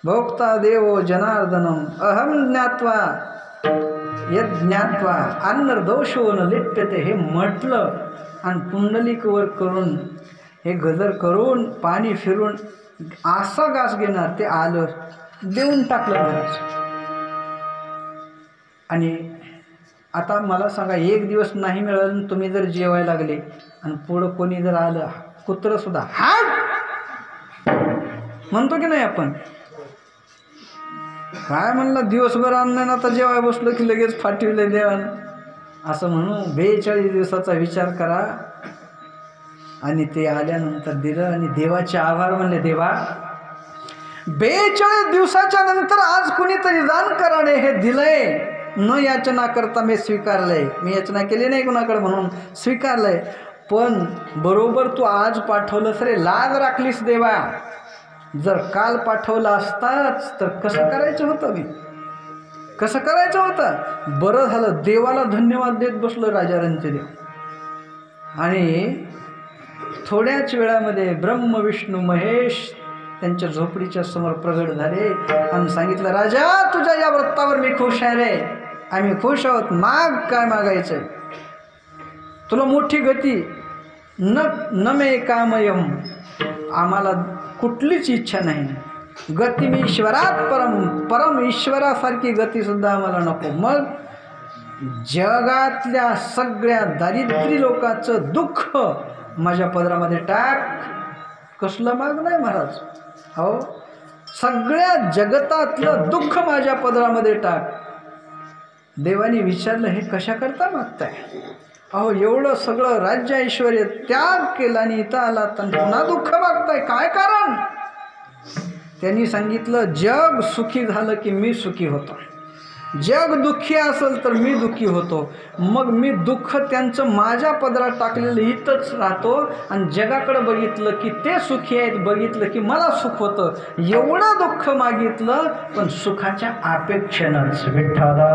भोक्ता देवो जनार्दनम अहम ज्ञात्वा यद ज्ञात्वा अन्नदोषो न लिप्यते हे म्हटलं आणि पुंडलिक वर करून हे गजर करून पाणी फिरून असा घास घेणार ते आलं, देऊन टाकलं महाराज. आणि आता मला सांगा, 1 दिवस नाही मिळालं, तुम्ही जर जेवायला लागले आणि पुढं कोणी जर आलं, कुत्रं सुद्धा हाट म्हणतो की नाही आपण? काय म्हणलं, दिवसभर अन्न आता जेवाय बसलो की लगेच फाटविले देवान असं म्हणू. 42 दिवसाचा विचार करा. आणि ते आल्यानंतर दिलं आणि देवाचे आभार म्हणले. देवा, 42 दिवसाच्या नंतर आज कुणीतरी जाणकाराने हे दिलंय, न याचना करता मी स्वीकारलंय. मी याचना केली नाही कुणाकडे म्हणून स्वीकारलंय. पण बरोबर तू आज पाठवलंस रे, लाज राखलीस देवा. जर काल पाठवलं असताच तर कसं करायचं होतं? मी कसं करायचं होतं? बरं झालं, देवाला धन्यवाद देत बसलो राजा रंतीदेव. आणि थोड्याच वेळामध्ये ब्रह्म विष्णू महेश त्यांच्या झोपडीच्या समोर प्रगट झाले आणि सांगितलं, राजा तुझ्या या व्रतावर मी खुश आहे रे, आम्ही खुश आहोत. माग, काय मागायचंय तुला? मोठी गती. न मे कामयम, आम्हाला कुठलीच इच्छा नाही. गती मी ईश्वरात परम ईश्वरासारखी गतीसुद्धा आम्हाला नको. मग जगातल्या सगळ्या दारिद्र्य लोकांचं दुःख माझ्या पदरामध्ये टाक. कसलं माग नाही महाराज, हो, सगळ्या जगतातलं दुःख माझ्या पदरामध्ये टाक. देवाने विचारलं, हे कशा करता मागताय? अहो एवढं सगळं राज्य ऐश्वर्य त्याग केला आणि इथं आला तर पुन्हा दुःख मागताय, काय कारण? त्यांनी सांगितलं, जग सुखी झालं की मी सुखी होतो, जग दुःखी असेल तर मी दुःखी होतो. मग मी दुःख त्यांचं माझ्या पदरात टाकलेलं इथंच राहतो आणि जगाकडे बघितलं की ते सुखी आहेत, बघितलं की मला सुख होतं. एवढं दुःख मागितलं पण सुखाच्या अपेक्षेनंच. विठ्ठला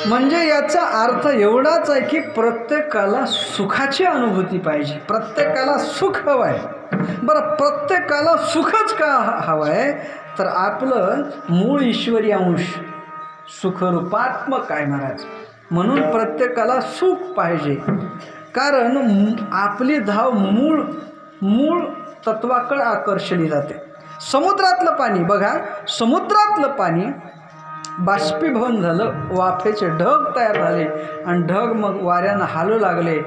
म्हणजे याचा अर्थ एवढाच आहे की प्रत्येकाला सुखाची अनुभूती पाहिजे, प्रत्येकाला सुख हवं आहे. बरं, प्रत्येकाला सुखच का हवं आहे? तर आपलं मूळ ईश्वरी अंश सुखरूपात्मक आहे महाराज. म्हणून प्रत्येकाला सुख पाहिजे. कारण आपली धाव मूळ तत्वाकडे आकर्षली जाते. समुद्रातलं पाणी बघा, समुद्रातलं पाणी बाष्पीभवन झालं, वाफेचे ढग तयार झाले आणि ढग मग वाऱ्यानं हालू लागले.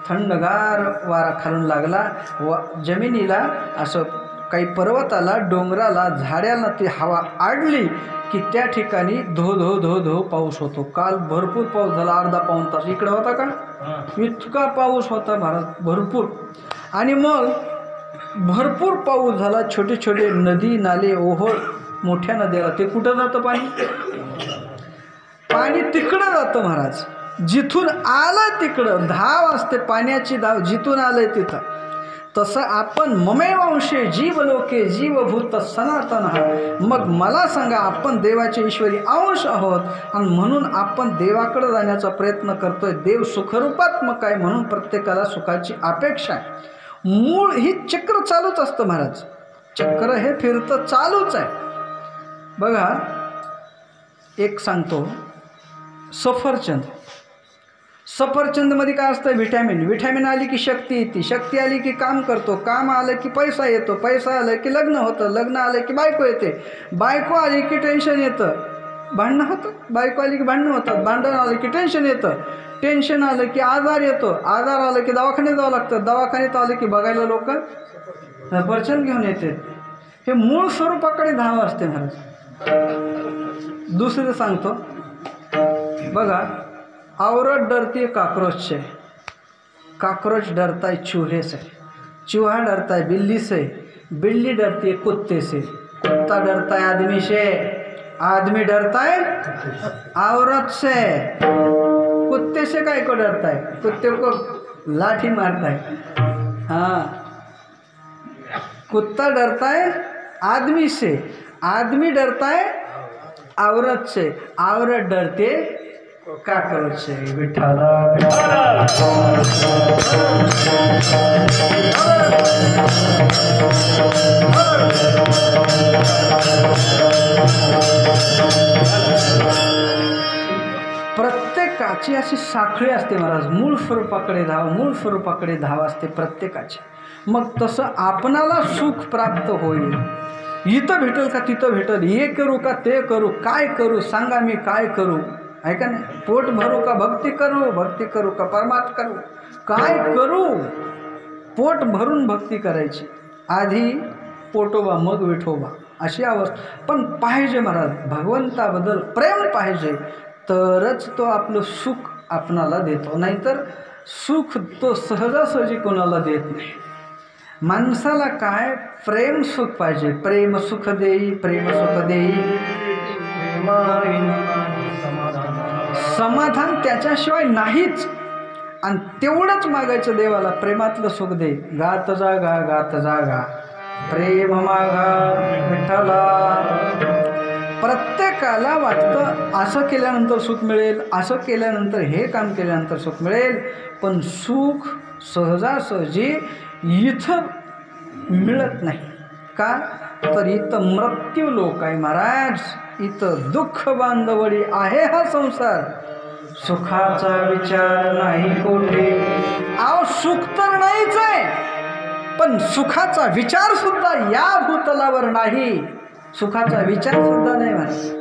थंडगार वारा खालून लागला, जमिनीला असं काही पर्वताला, डोंगराला, झाड्याला ती हवा आडली की त्या ठिकाणी धो धो धो धो पाऊस होतो. काल भरपूर पाऊस झाला, अर्धा पाऊण तास. इकडे होता का? इतका पाऊस होता महाराज, भरपूर. आणि मग भरपूर पाऊस झाला, छोटे छोटे नदी नाले ओहोळ मोठ्या नद्याला. ते कुठं जातं पाणी? पाणी तिकडं जातं महाराज, जिथून आलं तिकडं. धाव असते पाण्याची, धाव जिथून आलंय तिथं. तसं आपण ममेवांशे जीवलोके जीवभूत सनातन. मग मला सांगा, आपण देवाचे ईश्वरी अंश आहोत आणि म्हणून आपण देवाकडे जाण्याचा प्रयत्न करतोय. देव सुखरूपात्मक आहे म्हणून प्रत्येकाला सुखाची अपेक्षा आहे. मूळ ही चक्र चालूच असतं महाराज, चक्र हे फिरतं चालूच आहे. बघा एक सांगतो, सफरचंदमध्ये काय असतं? व्हिटॅमिन आली की शक्ती येते, शक्ती आली की काम करतो, काम आलं की पैसा येतो, पैसा आलं की लग्न होतं, लग्न आलं की बायको येते, बायको आली की टेन्शन येतं, भांडणं होतं, बायको आली की भांडणं होतात, भांडण आलं की टेन्शन येतं, टेन्शन आलं की आजार येतो, आजार आलं की दवाखान्यात जावं लागतं, दवाखान्यात आलं की बघायला लोक सफरचंद घेऊन येते. हे मूळ स्वरूपाकडे धाव असते महाराज. दुसरं सांगतो बघा, औरत डरती है काकरोच से, काकरोच डरता है चूहे से, चूहा डरता है बिल्ली से, बिल्ली डरती है कुत्ते से, कुत्ता डरता है आदमी से, आदमी डरता है औरत से, कुत्ते से काय को डरता है? कुत्ते को लाठी मारता है. हाँ, कुत्ता डरता है आदमी से, आदमी डरता है औरत से, औरत डरते काकरोच से. विठ्ठला प्रत्येकाची अशी साखळी असते महाराज. मूळ स्वरूपाकडे धाव असते प्रत्येकाची. मग तसं आपणाला सुख प्राप्त होईल. इथं भेटेल का तिथं भेटेल, हे करू का ते करू, काय करू सांगा, मी काय करू? आहे का नाही? पोट भरू का भक्ती करू का परमात्मा करू, काय करू? पोट भरून भक्ती करायची, आधी पोटोबा मग विठोबा, अशी अवस्था. पण पाहिजे महाराज, भगवंताबद्दल प्रेम पाहिजे, तरच तो आपलं सुख आपणाला देतो. नाहीतर सुख तो सहजासहजी कोणाला देत नाही. माणसाला काय प्रेम सुख पाहिजे. प्रेम सुख देई, समाधान त्याच्याशिवाय नाहीच. आणि तेवढंच मागायचं देवाला, प्रेमातलं सुख दे. गात जागा प्रेम मागा विठ्ठला. प्रत्येकाला वाटतं असं केल्यानंतर सुख मिळेल, असं केल्यानंतर, हे काम केल्यानंतर सुख मिळेल. पण सुख सहजासहजी इथं मिळत नाही. का? तर इथं मृत्यू लोक आहे महाराज. इथं दुःख बांधवडी आहे हा संसार. सुखाचा विचार नाही कोठे. अहो सुख तर नाहीच आहे, पण सुखाचा विचार सुद्धा या भूतलावर नाही. सुखाचा विचार सुद्धा नाही महाराज.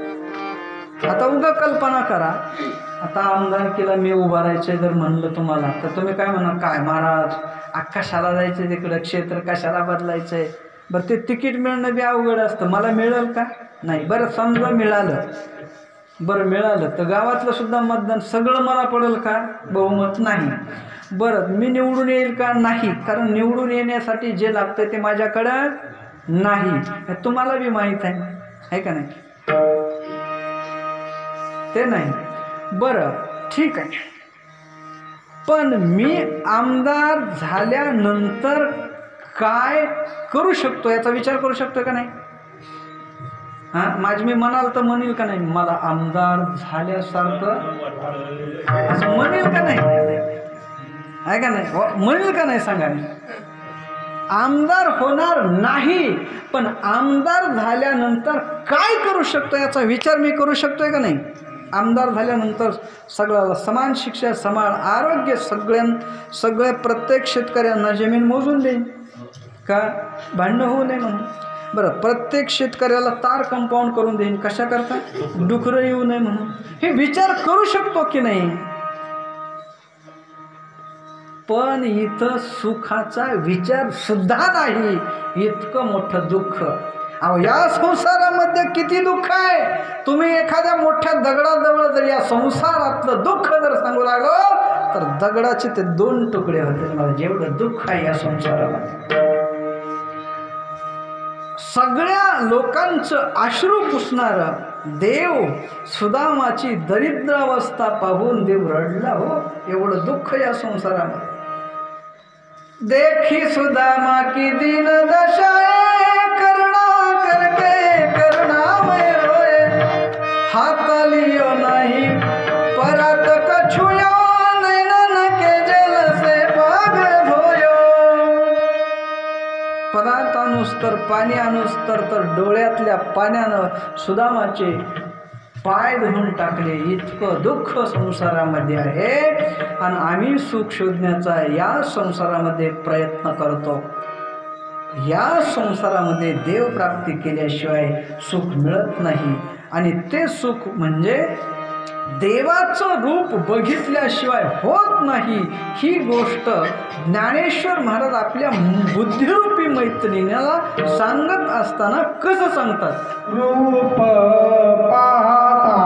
आता उगा कल्पना करा, आता आमदारकीला मी उभा राहायचे जर म्हणलं तुम्हाला, तर तुम्ही काय म्हणा, काय महाराज कशाला जायचं तिकडं, क्षेत्र कशाला बदलायचंय? बरं ते तिकीट मिळणं बी अवघड असतं. मला मिळेल का? नाही. बरं समजा मिळालं तर गावातलं सुद्धा मतदान सगळं मला पडेल का? बहुमत नाही. बरं मी निवडून येईल का? नाही. कारण निवडून येण्यासाठी जे लागतं ते माझ्याकडं नाही, हे तुम्हाला बी माहीत आहे का नाही? ते नाही. बरं ठीक आहे, पण मी आमदार झाल्यानंतर काय करू शकतो याचा विचार करू शकतो का नाही? हां, मी म्हणाल तर म्हणेल का नाही, मला आमदार झाल्यासारखं असं म्हणेल का नाही? आहे का नाही? म्हणेल का नाही सांगा? आमदार होणार नाही, पण आमदार झाल्यानंतर काय करू शकतो याचा विचार मी करू शकतोय का नाही? आमदार झाल्यानंतर सगळ्याला समान शिक्षा, समान आरोग्य, सगळ्या प्रत्येक शेतकऱ्यांना जमीन मोजून देईन का? भांडणं होऊ नये म्हणून. बरं, प्रत्येक शेतकऱ्याला तार कंपाऊंड करून देईन. कशा करता? डुकरं येऊ नये म्हणून. हे विचार करू शकतो की नाही? पण इथं सुखाचा विचार सुद्धा नाही. इतकं मोठं दुःख. अहो या संसारामध्ये किती दुःख आहे. तुम्ही एखाद्या मोठ्या दगडाजवळ जर या संसारातलं दुःख जर सांगू लागलो तर दगडाचे ते 2 तुकडे होते. मला जेवढं दुःख आहे या संसारामध्ये, सगळ्या लोकांचं अश्रू पुसणारं देव सुदामाची दरिद्रावस्था पाहून देव रडला. हो, एवढं दुःख या संसारामध्ये. देखी सुदामा की दीन दशा, करुणा करके करुणामय होए, हाथ लियो नहीं परत कछुयो, नैनन के जल से पाग धोयो. पराता नुसता तर पाणी आणूस तर डोळ्यातल्या पाण्यानं सुदामाचे पाय धुवून टाकले. इतकं दुःख संसारामध्ये आहे आणि आम्ही सुख शोधण्याचा या संसारामध्ये प्रयत्न करतो. या संसारामध्ये देवप्राप्ती केल्याशिवाय सुख मिळत नाही आणि ते सुख म्हणजे देवाचं रूप बघितल्याशिवाय होत नाही. ही गोष्ट ज्ञानेश्वर महाराज आपल्या बुद्धिरूपी मैत्रिणीला सांगत असताना कसं सांगतात? रूप पाहता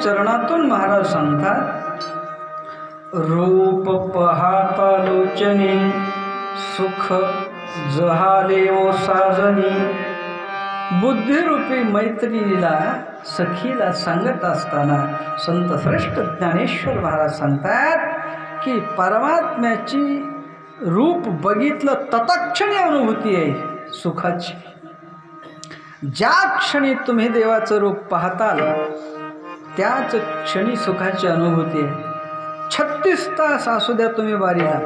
चरणातून महाराज सांगतात, रूप पाहता लोचनी सुख जहाले ओ साजनी. बुद्धिरूपी मैत्रिणीला सखीला सांगत असताना संत श्रेष्ठ ज्ञानेश्वर महाराज सांगतात की परमात्म्याची रूप बघितलं तत्क्षणी अनुभूती आहे सुखाची. ज्या क्षणी तुम्ही देवाचं रूप पाहताल त्याच क्षणी सुखाची अनुभूती आहे. 36 तास असू द्या तुम्ही बारीला,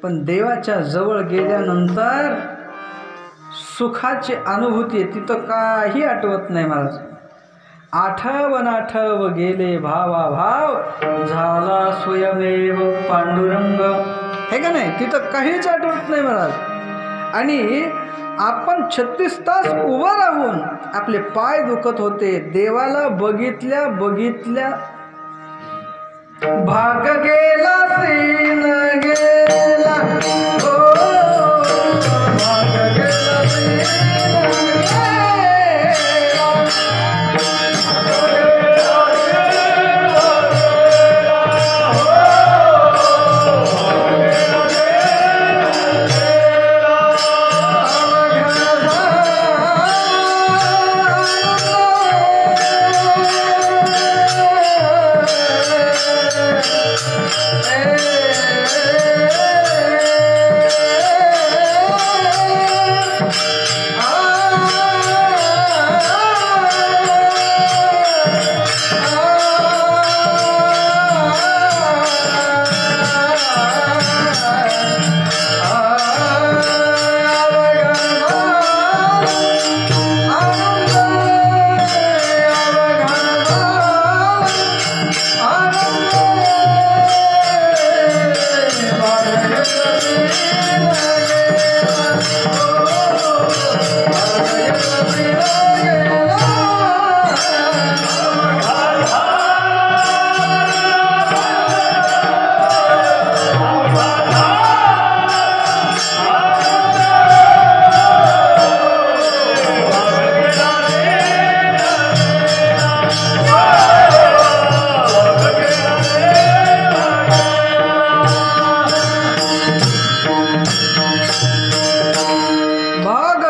पण देवाच्या जवळ गेल्यानंतर सुखाची अनुभूती आहे. तिथं काही आठवत नाही महाराज. आठव गेले भावा भाव झाला स्वयमेव पांडुरंग. हे का नाही? तिथं काहीच आठवत नाही महाराज. आणि आपण 36 तास उभं राहून आपले पाय दुखत होते. देवाला बघितल्या बघितल्या भाग गेला सीन गेला, ओ भाग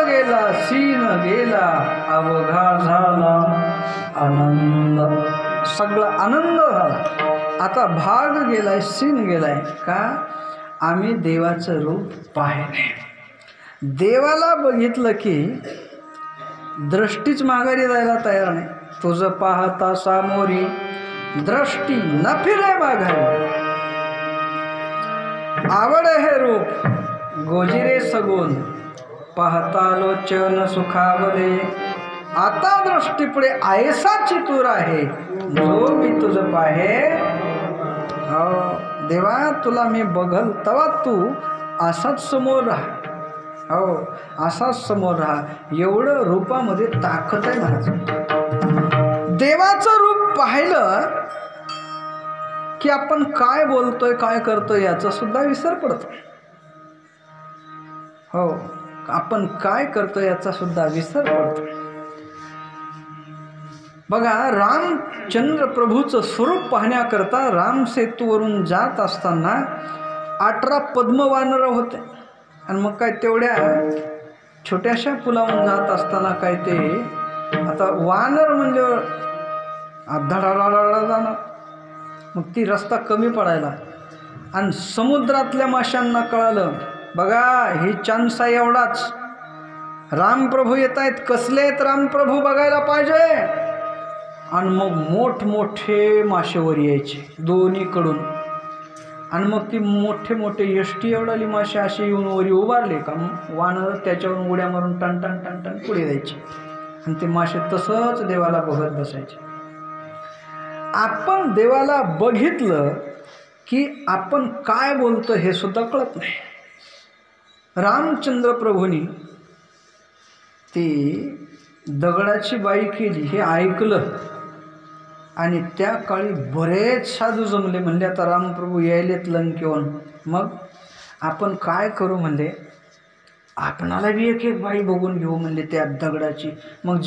गेला सीन गेला. सगळा आनंद झाला. आता भाग गेलाय, सीन गेलाय. का? आम्ही देवाचं रूप पाहिले. देवाला बघितलं की दृष्टीच माघारी जायला तयार नाही. तुझं पाहता सामोरी दृष्टी न फिरे माघारी. आवड हे रूप गोजिरे सगुण पाहता लोचन सुखावले. आता दृष्टीपुढे आयसा चितूर आहे जो मी तुझं पाहे हो देवा तुला मी बघल तवा तू असाच समोर राहा. हो असाच समोर राहा. एवढं रूपामध्ये ताकद आहे महाराज. देवाचं रूप पाहिलं की आपण काय बोलतोय काय करतोय याचा सुद्धा विसर पडतो. हो आपण काय करतोय याचा सुद्धा विसर पडतो. बघा रामचंद्र प्रभूचं स्वरूप पाहण्याकरता राम सेतूवरून जात असताना 18 पद्मवानर होते. आणि मग काय तेवढ्या छोट्याशा पुलावरून जात असताना काय ते आता वानर म्हणजे धडाडाडा जाणार. मग ती रस्ता कमी पडायला आणि समुद्रातल्या माशांना कळालं बघा ही चान्स आहे एवढाच. रामप्रभू येत आहेत. कसले आहेत रामप्रभू बघायला पाहिजे. आणि मग मोठमोठे मासेवर यायचे दोन्हीकडून. आणि मग ती मोठे मोठे यष्टी एवढाली मासे असे येऊन वरी उभारले का वानर त्याच्यावरून उड्या मारून टन टन टन टन पुढे जायचे. आणि ते मासे तसंच देवाला बघत बसायचे. आपण देवाला बघितलं की आपण काय बोलतो हे सुद्धा कळत नाही. रामचंद्र प्रभूंनी ती दगडाची बाई केली हे ऐकलं आणि त्या काळी बरेच साधू जमले. म्हणले आता रामप्रभू यायलेत लंकेहून. मग आपण काय करू म्हणले आपणाला बी एक एक बाई बघून घेऊ म्हणले त्या दगडाची. मग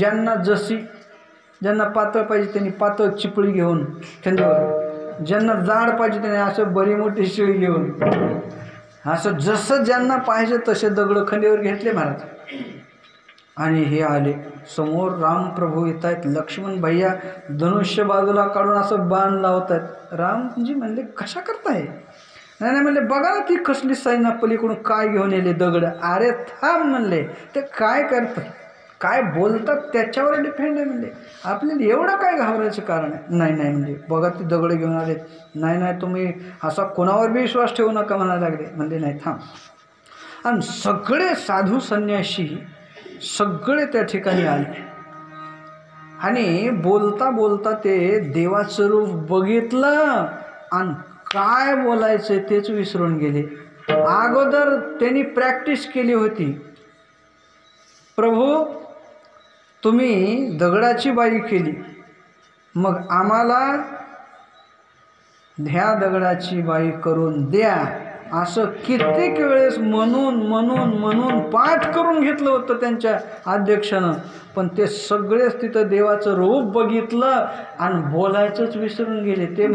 ज्यांना पातळ पाहिजे त्यांनी पातळ चिपळी घेऊन खांद्यावर, ज्यांना जाड पाहिजे त्यांनी असं बरी मोठी शिळी घेऊन असं जसं ज्यांना पाहिजे तसे दगड खांद्यावर घेतले महाराज. आणि हे आले समोर. रामप्रभू येत आहेत. लक्ष्मण भैया धनुष्य बाजूला काढून असं बाण लावत आहेत. रामजी म्हणले कशा करताय. नाही म्हणले बघा ना ती कसली सैना पलीकडून काय घेऊन येले दगड. अरे थांब म्हणले ते काय करतात काय बोलतात त्याच्यावर डिपेंड आहे. म्हणले आपल्याला एवढं काय घाबरायचं कारण आहे. नाही म्हणले बघा ती दगड घेऊन आले. नाही तुम्ही असा कोणावर बी विश्वास ठेवू नका म्हणायला लागले. म्हणले नाही थांब. आणि सगळे साधू संन्यासी सगळे त्या ठिकाणी आले. आणि बोलता बोलता ते देवाचं रूप बघितलं आणि काय बोलायचं तेच विसरून गेले. अगोदर त्यांनी प्रॅक्टिस केली होती. प्रभू तुम्ही दगडाची बाई केली मग आम्हाला ह्या दगडाची बाई करून द्या असं कित्येक वेळेस म्हणून पाठ करून घेतलं होतं त्यांच्या अध्यक्षानं. पण ते सगळेच तिथं देवाचं रूप बघितलं आणि बोलायचंच विसरून गेले. ते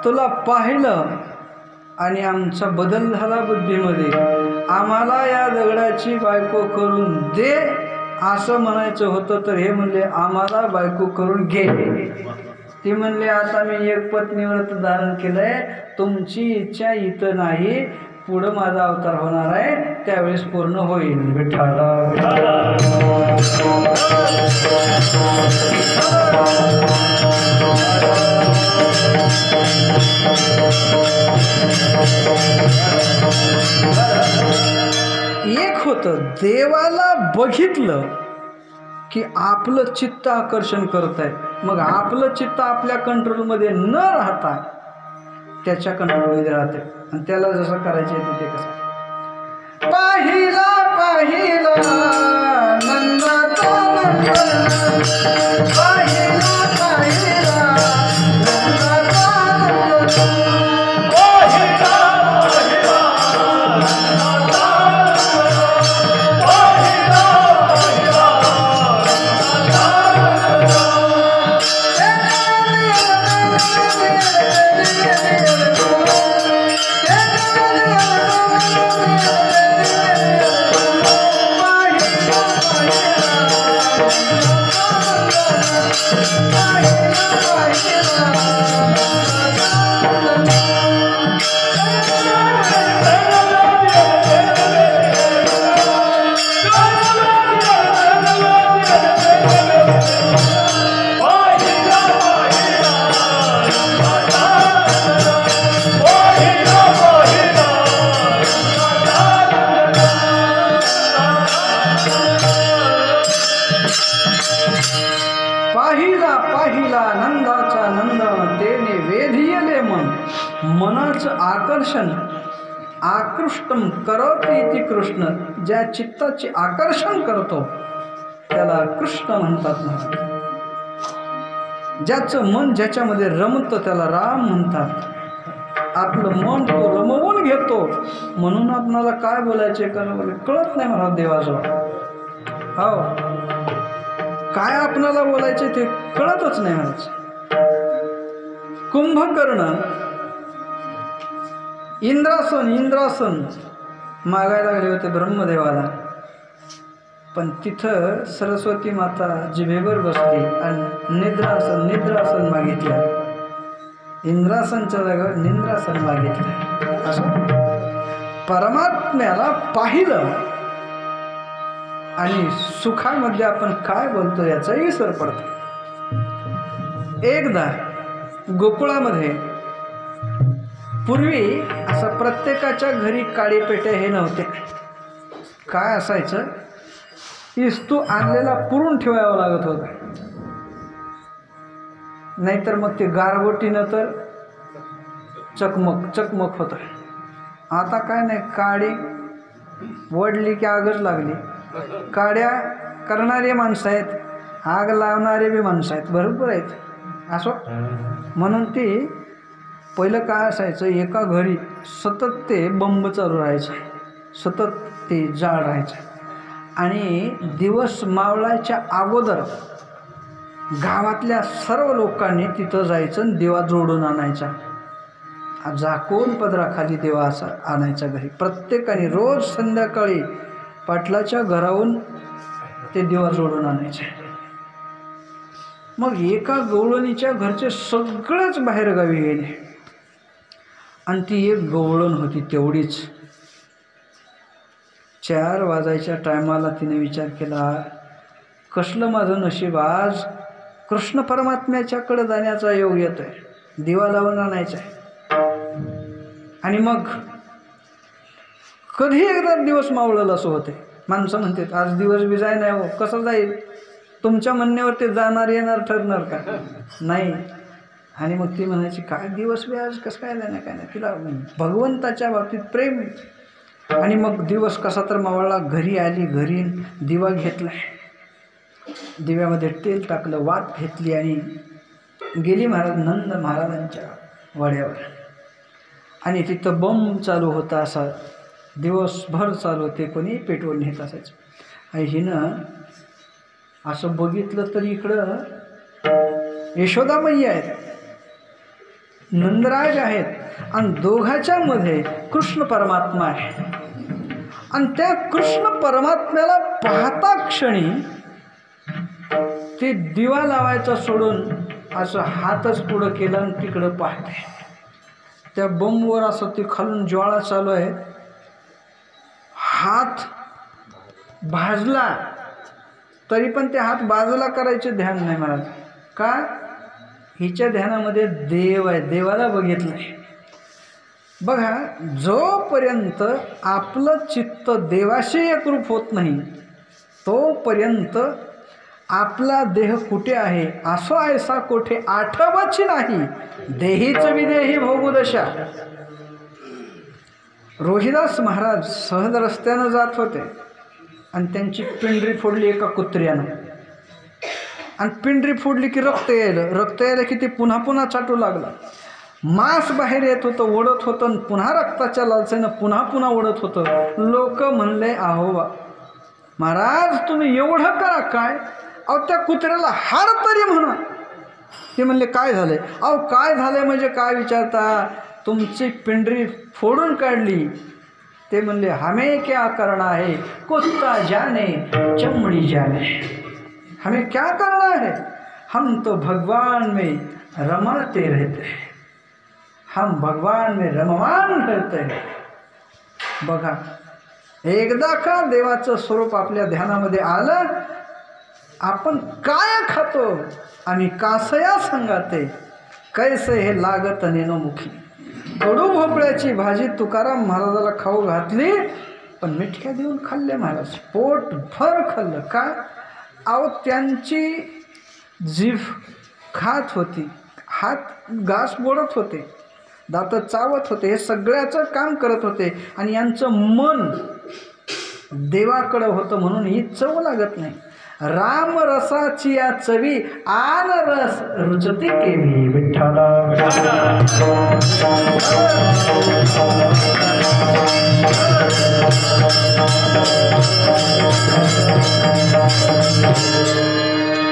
तुला पाहिलं आणि आमचा बदल झाला बुद्धीमध्ये. आम्हाला या दगडाची बायको करून दे असं म्हणायचं होतं तर हे म्हणले आम्हाला बायको करून घे. ती म्हणले आता मी एक पत्नीव्रत धारण केलंय. तुमची इच्छा इथं नाही. पुढं माझा अवतार होणार आहे त्यावेळेस पूर्ण होईल. विठ्ठला एक होतं देवाला बघितलं की आपलं चित्त आकर्षण करत आहे. मग आपलं चित्त आपल्या कंट्रोलमध्ये न राहता त्याच्या कंट्रोलमध्ये राहते आणि त्याला जसं करायचं आहे ते कसं. पाहिला पाहिला नंदाचा नंद, पाहिला पाहिला नंदाचा नंद, पाहिला पाहिला नंदाचा नंद, पाहिला पाहिला नंदाचा नंद, तेने वेधियले मन, मनाचं आकर्षण, आकृष्टम करोति इति कृष्ण, ज्या चित्ताचे आकर्षण करतो त्याला कृष्ण म्हणतात ना. ज्याचं मन ज्याच्यामध्ये रमतं त्याला राम म्हणतात. आपलं मन तो रमवून घेतो म्हणून आपणाला काय बोलायचे कळत नाही मला देवाजवळ. हो, काय आपणाला बोलायचे ते कळतच नाही महाराज. कुंभकर्ण इंद्रासन मागायला लागले होते ब्रह्मदेवाला, पण तिथं सरस्वती माता जिभेवर बसली आणि निद्रासन मागितलं. इंद्रासनच्या जागेवर निंद्रासन मागितलं. असं परमात्म्याला पाहिलं आणि सुखामध्ये आपण काय बोलतो याचाही विसर पडतो. एकदा गोकुळामध्ये पूर्वी असं प्रत्येकाच्या घरी काळी पेटे हे नव्हते. काय असायचं, इस्तू आणलेला पुरून ठेवावं लागत होता, नाहीतर मग ते गारगोटीनं तर चकमक होतं. आता काय नाही, काडी वडली की आगच लागली. काड्या करणारे माणसं आहेत, आग लावणारे बी माणसं आहेत, भरपूर आहेत. असं म्हणून ती पहिलं काय असायचं, एका घरी सतत ते बंब चालू राहायचं, सतत ते जाळ राहायचं. आणि दिवस मावळायच्या अगोदर गावातल्या सर्व लोकांनी तिथं जायचं आणि दिवा जोडून आणायचा. झाकून पदराखाली दिवा असा आणायचा घरी. प्रत्येकाने रोज संध्याकाळी पाटलाच्या घराहून ते दिवा जोडून आणायचे. मग एका गवळणीच्या घरचे सगळेच बाहेरगावी गेले आणि ती एक गवळण होती तेवढीच. 4 वाजायच्या टायमाला तिने विचार केला, कसलं माझं नशीब, आज कृष्ण परमात्म्याच्याकडे जाण्याचा योग येतोय, दिवा लावून आणायचा आहे. आणि मग कधी एकदा दिवस मावळल असं होते. माणसं म्हणतात आज दिवस बी जाय नाही, हो कसं जाईल, तुमच्या म्हणण्यावर ते जाणार येणार ठरणार का नाही. आणि मग ती म्हणायची काय दिवस बी आज कसं काय नाही काय नाही, तिला भगवंताच्या बाबतीत प्रेम. आणि मग दिवस कसा तर मावळला, घरी आली, घरी दिवा घेतला, दिव्यामध्ये तेल टाकलं, वात घेतली आणि गेली नंद महाराजांच्या वाड्यावर. आणि तिथं बंब चालू होता, असा दिवसभर चालू होते, कोणी पेट्रोल नेत असायचं. आणि हिनं असं बघितलं तर इकडं यशोदा मैया आहेत, नंदराज आहेत आणि दोघाच्या मध्ये कृष्ण परमात्मा आहे. आणि त्या कृष्ण परमात्म्याला पाहता क्षणी ते दिवा लावायचा सोडून असं हातच पुढं केला आणि तिकडं पाहते. त्या बंबवर असं ते खालून ज्वाळा चालू आहे, हात भाजला तरी पण ते हात बाजूला करायचे ध्यान नाही मला. का, हिच्या ध्यानामध्ये देव आहे, देवाला बघितलं आहे. बघा, जोपर्यंत आपलं चित्त देवाशी एकरूप होत नाही तोपर्यंत आपला देह कुठे आहे असो ऐसा कोठे आठवची नाही, देहीच विदेही भोगुदशा. रोहिदास महाराज सहज रस्त्यानं जात होते आणि त्यांची पिंडरी फोडली एका कुत्र्यानं. आणि पिंडरी फोडली की रक्त यायला की ते पुन्हा पुन्हा चाटू लागला. मांस बाहेर येत होतं, ओढत होतं, पुन्हा रक्ताच्या लालसेनं पुन्हा पुन्हा ओढत होतं. लोक म्हणले, अहो महाराज तुम्ही एवढं करा काय? अहो त्या कुत्र्याला हार तरी म्हणा. ते म्हणले काय झाले? अहो काय झाले म्हणजे काय विचारता, तुमची पिंडरी फोडून काढली. ते म्हणले हमें क्या करना है, कुत्ता जाने चमड़ी जाने, हमें क्या करना है, हम तो भगवान में रमाते रहते हैं, हम भगवान में रममान करते हैं. बघा, एकदा का देवाचं स्वरूप आपल्या ध्यानामध्ये आलं, आपण काय खातो आणि कासया संगाते कैसे हे लागत नेनो मुखी. कडू भोपळ्याची भाजी तुकाराम महाराजाला खाऊ घातली, पण मिठ्या देऊन खाल्ले महाराज, पोट भर खाल्लं. काय? अहो त्यांची जीभ खात होती, हात घास बोडत होते, दात चावत होते, हे सगळ्याचं काम करत होते. आणि यांचं मन देवाकडं होतं म्हणून ही चव लागत नाही. राम रसाची या चवी आन रस रुचती केवी विठ्ठला.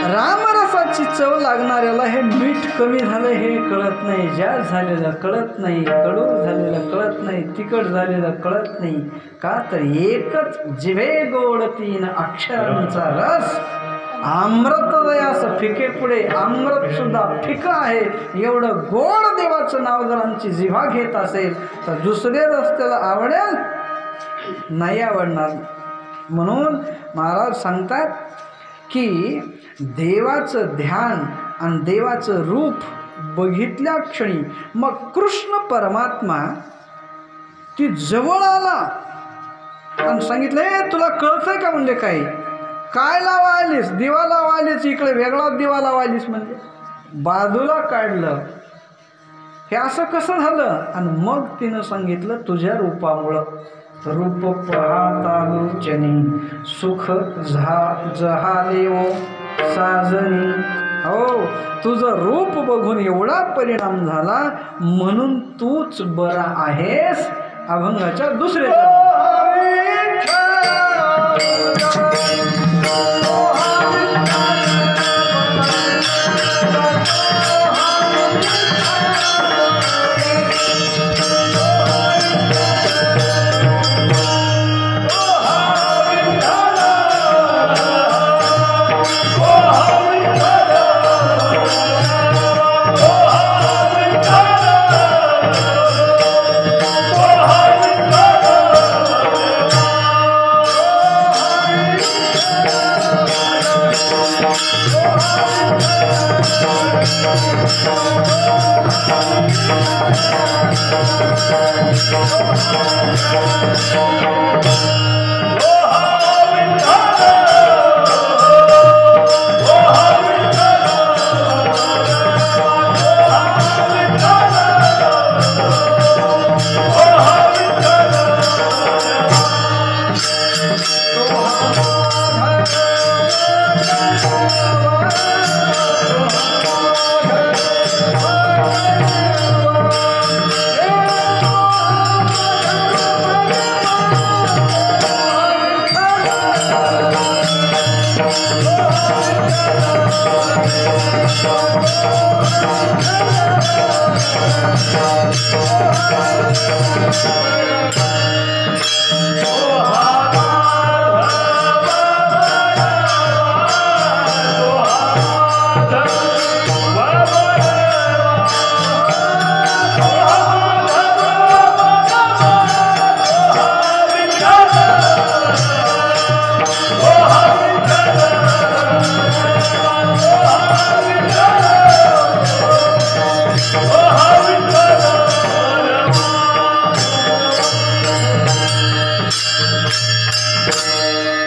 रामरसाची चव लागणाऱ्याला हे मीठ कमी झालं हे कळत नाही, जास्त झालेलं कळत नाही, कडू झालेलं कळत नाही, तिखट झालेलं कळत नाही. का तर एकच जिभे गोड तीन अक्षरांचा रस. अमृतदयास फिके पुढे अमृत सुद्धा फिकं आहे. एवढं गोड देवाचं नाव जर आमची जिव्हा घेत असेल तर दुसरे रस्त्याला आवडेल नाही आवडणार. म्हणून महाराज सांगतात की देवाचं ध्यान आणि देवाचं रूप बघितल्या क्षणी मग कृष्ण परमात्मा ती जवळ आला आणि सांगितलं, तुला कळतंय का? म्हणले काही काय लावा आलीस, दिवा लावा आलीस, इकडे वेगळा दिवा लावा आलीस. म्हणजे बाजूला काढलं. हे असं कसं झालं? आणि मग तिनं सांगितलं, तुझ्या रूपामुळं. रूप पाहता लोचनी सुख जहाले ओ साजनी. हो, तुझं रूप बघून एवढा परिणाम झाला म्हणून तूच बरा आहेस. अभंगाच्या दुसऱ्या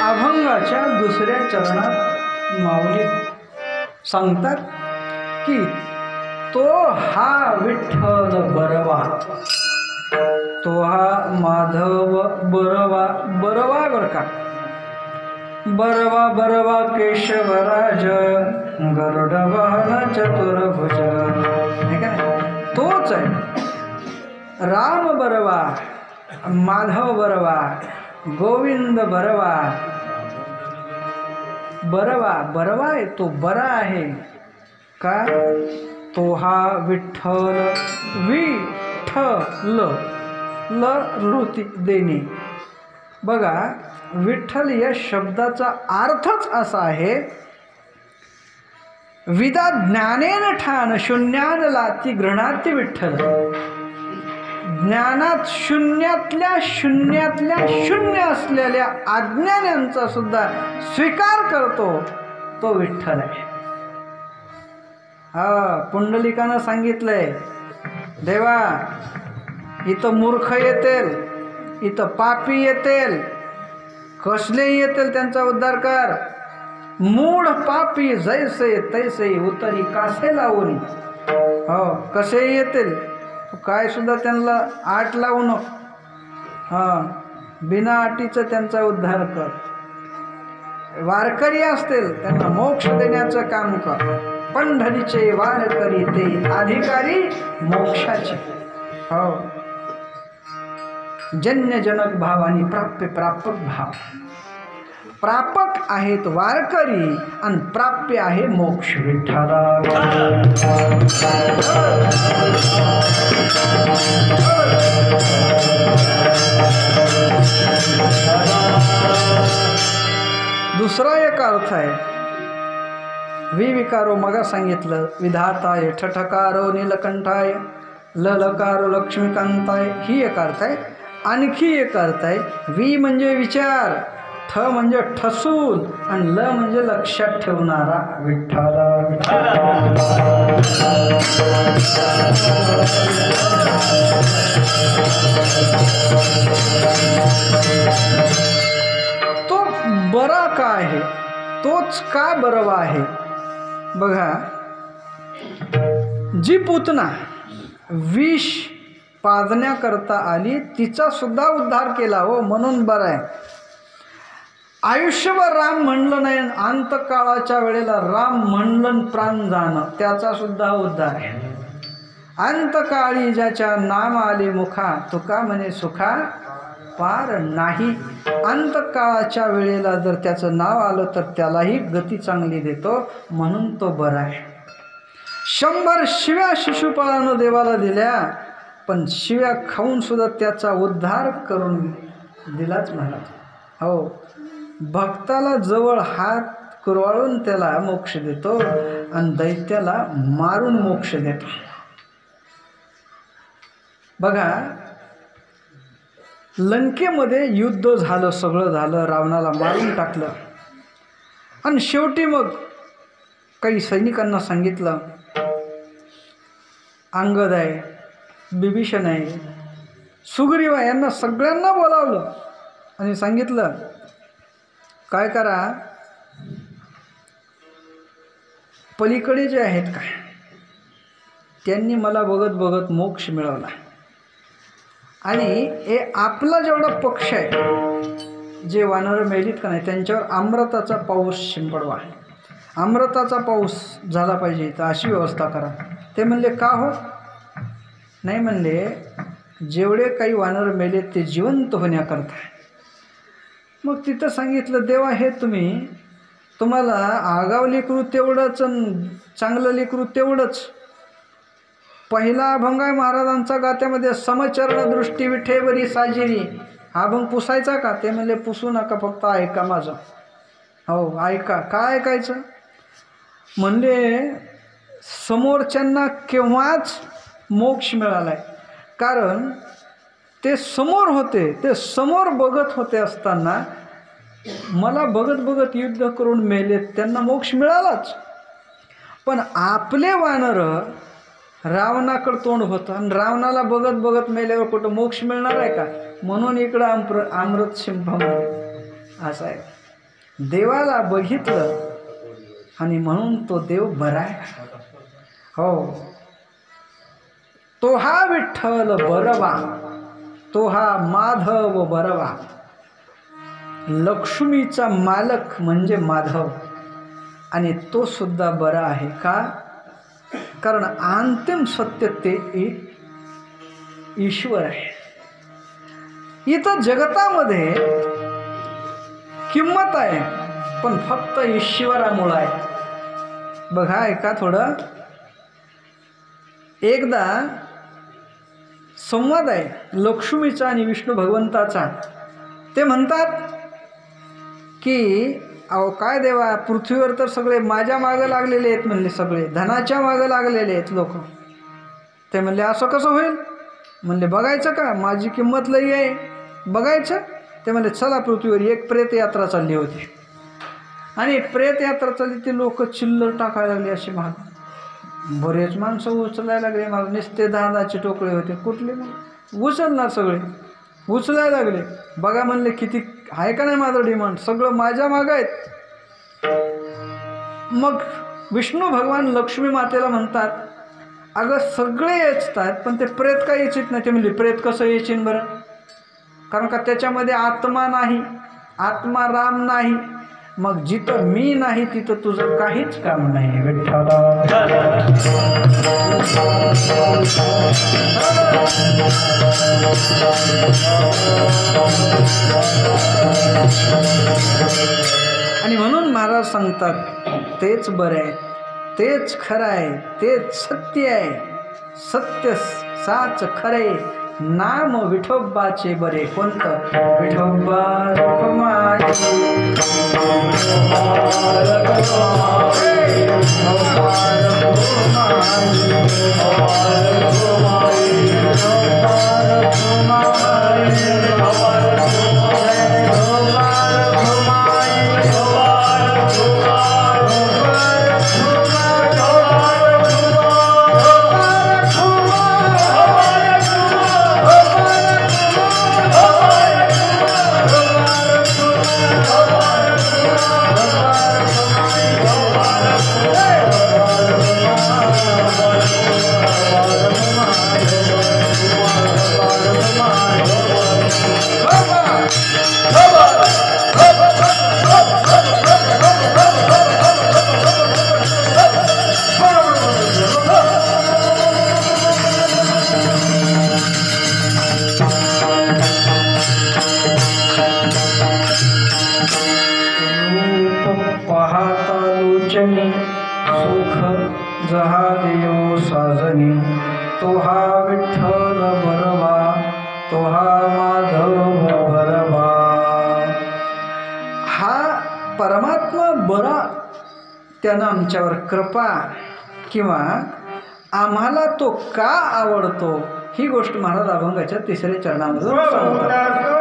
अभंगाच्या दुसऱ्या चरणात माऊली सांगतात की तो हा विठ्ठल बरवा, तो हा माधव बरवा, बरवा बर का, बरवा बरवा केशवराज गरुड वाहन चतुर्भुज, ठीक आहे, तोच आहे राम बरवा, माधव बरवा, गोविंद बरवा, बरवा बरवा आहे तो बरा आहे का, तो हा विठ्ठल, विठ्ठल ल ऋती देणे. बघा विठ्ठल या शब्दाचा अर्थच असा आहे, विदा ज्ञानेन ठान शून्यान लाती गृणाती विठ्ठल, ज्ञानात शून्यातल्या शून्यातल्या शून्य असलेल्या अज्ञानांचा सुद्धा स्वीकार करतो तो विठ्ठल आहे. पुंडलिकानं सांगितलंय, देवा इथं मूर्ख येतील, इथं पापी येतील, कसलेही येतील त्यांचा उद्धार कर, मूढ पापी जैसे तैसे उतरी कासे लावून, हो कसेही येतील, काय सुद्धा त्यांना आट लावू नको, बिना आटीचं त्यांचा उद्धार कर. वारकरी असतील त्यांना मोक्ष देण्याचं काम कर, पंढरीचे वारकरी ते अधिकारी मोक्षाचे, हो जन्यजनक भाव आणि प्राप्य प्रापक भाव. प्रापक आहेत वारकरी आणि प्राप्य आहे मोक्ष विठ्ठला. दुसरा एक अर्थ आहे विविकारो, मगा सांगितलं, विधाताय, ठठकारो नीलकंठाय, ललकारो लक्ष्मीकांताय, ही एक अर्थ आहे. आणखी एक अर्थ आहे, वी म्हणजे विचार, ठ म्हणजे ठसून आणि ल म्हणजे लक्षात ठेवणारा विठ्ठला. तो बरा का आहे, तोच का बरवा आहे. बघा जी पूतना विष पाजण्याकरता आली तिचा सुद्धा उद्धार केला हो, म्हणून बरं आहे. आयुष्यभर राम म्हणलं नाही, अंतकाळाच्या वेळेला राम म्हणलं प्राण जाणं त्याचा सुद्धा उद्धार आहे. अंतकाळी ज्याच्या नाम आले मुखा, तुका म्हणे सुखा पार नाही. अंतकाळाच्या वेळेला जर त्याचं नाव आलं तर त्यालाही गती चांगली देतो, म्हणून तो बरा आहे. 100 शिव्या शिशुपाळानं देवाला दिल्या, पण शिव्या खाऊन सुद्धा त्याचा उद्धार करून दिलाच महाराज. हो भक्ताला जवळ हात कुरवाळून त्याला मोक्ष देतो आणि दैत्याला मारून मोक्ष देतो. बघा लंकेमध्ये युद्ध झालं, सगळं झालं, रावणाला मारून टाकलं आणि शेवटी मग काही सैनिकांना सांगितलं, अंगद आहे, बिभीषण आहे, सुग्रीव आहे, यांना सगळ्यांना बोलावलं आणि सांगितलं काय करा, पलीकडे जे आहेत काय त्यांनी मला बघत बघत मोक्ष मिळवला आणि हे आपला जेवढा पक्ष आहे जे वानर मेलीत का नाही त्यांच्यावर अमृताचा पाऊस शिंपडवा, अमृताचा पाऊस झाला पाहिजे, तर अशी व्यवस्था करा. ते म्हणले का हो, नाही म्हणले जेवढे काही वानर मेलेत ते जिवंत होण्याकरता. मग तिथं सांगितलं देवा हे तुम्हाला आगाव लेकरू तेवढंच चांगलं लेकरू तेवढंच. पहिला अभंग आहे महाराजांचा गात्यामध्ये, समचरण दृष्टी विठेवरी साजिरी, हा अभंग पुसायचा का, ते म्हणले पुसू नका, फक्त ऐका माझं. हो ऐका. काय ऐकायचं म्हणले, समोरच्यांना केव्हाच मोक्ष मिळाला आहे, कारण ते समोर होते, ते समोर बघत होते असताना मला बघत बघत युद्ध करून मेलेत, त्यांना मोक्ष मिळालाच. पण आपले वानर रावणाकडं तोंड होतं आणि रावणाला बघत बघत मेल्यावर कुठं मोक्ष मिळणार आहे का, म्हणून इकडं अमृत शिंपामध्ये असं आहे. देवाला बघितलं आणि म्हणून तो देव बरा आहे. हो, तो हा विठ्ठल बरवा, तो हा माधव बरवा. लक्ष्मीचा मालक म्हणजे माधव आणि तो सुद्धा बरा आहे. का? कारण अंतिम सत्य ते ईश्वर आहे. इथं जगतामध्ये किंमत आहे पण फक्त ईश्वरामुळे आहे. बघा ऐका थोडं. एकदा संवाद आहे लक्ष्मीचा आणि विष्णू भगवंताचा. ते म्हणतात की अहो काय देवा, पृथ्वीवर तर सगळे माझ्या मागं लागलेले आहेत म्हणले, सगळे धनाच्या मागं लागलेले आहेत लोक. ते म्हणले असं कसं होईल? म्हणले बघायचं का, माझी किंमत लई आहे, बघायचं. ते म्हणले चला पृथ्वीवर. एक प्रेत यात्रा चालली होती आणि प्रेत यात्रा चालली, ती लोक चिल्लर टाकायला लागली अशी महाग. बरेच माणसं उचलायला लागले. मला नुसते 10-10चे टोकळे होते, कुठले मग उचलणार, सगळे उचलायला लागले. बघा म्हणले किती आहे का नाही माझं डिमांड, सगळं माझ्या मागं आहेत. मग विष्णू भगवान लक्ष्मी मातेला म्हणतात अगं सगळे येतात पण ते प्रेत काय यायचीत नाही. ते म्हणले प्रेत कसं यायचीन बरं? कारण का त्याच्यामध्ये आत्मा नाही, आत्मा राम नाही. मग जिथं मी नाही तिथं तुझं काहीच काम नाही विठ्ठला. आणि म्हणून महाराज सांगतात तेच बरं आहे, तेच खरं आहे, तेच सत्य आहे. सत्य साच खरे नाम विठोबाचे बरे. कोणतं? विठोबा सुख जहा देव साजनी. तो हा विठ्ठल बरवा, तो हा माधव बरवा. हा परमात्मा बरा, त्यानं आमच्यावर कृपा किंवा आम्हाला तो का आवडतो ही गोष्ट महाराज अभंगाच्या 3ऱ्या चरणामधून सांगतात.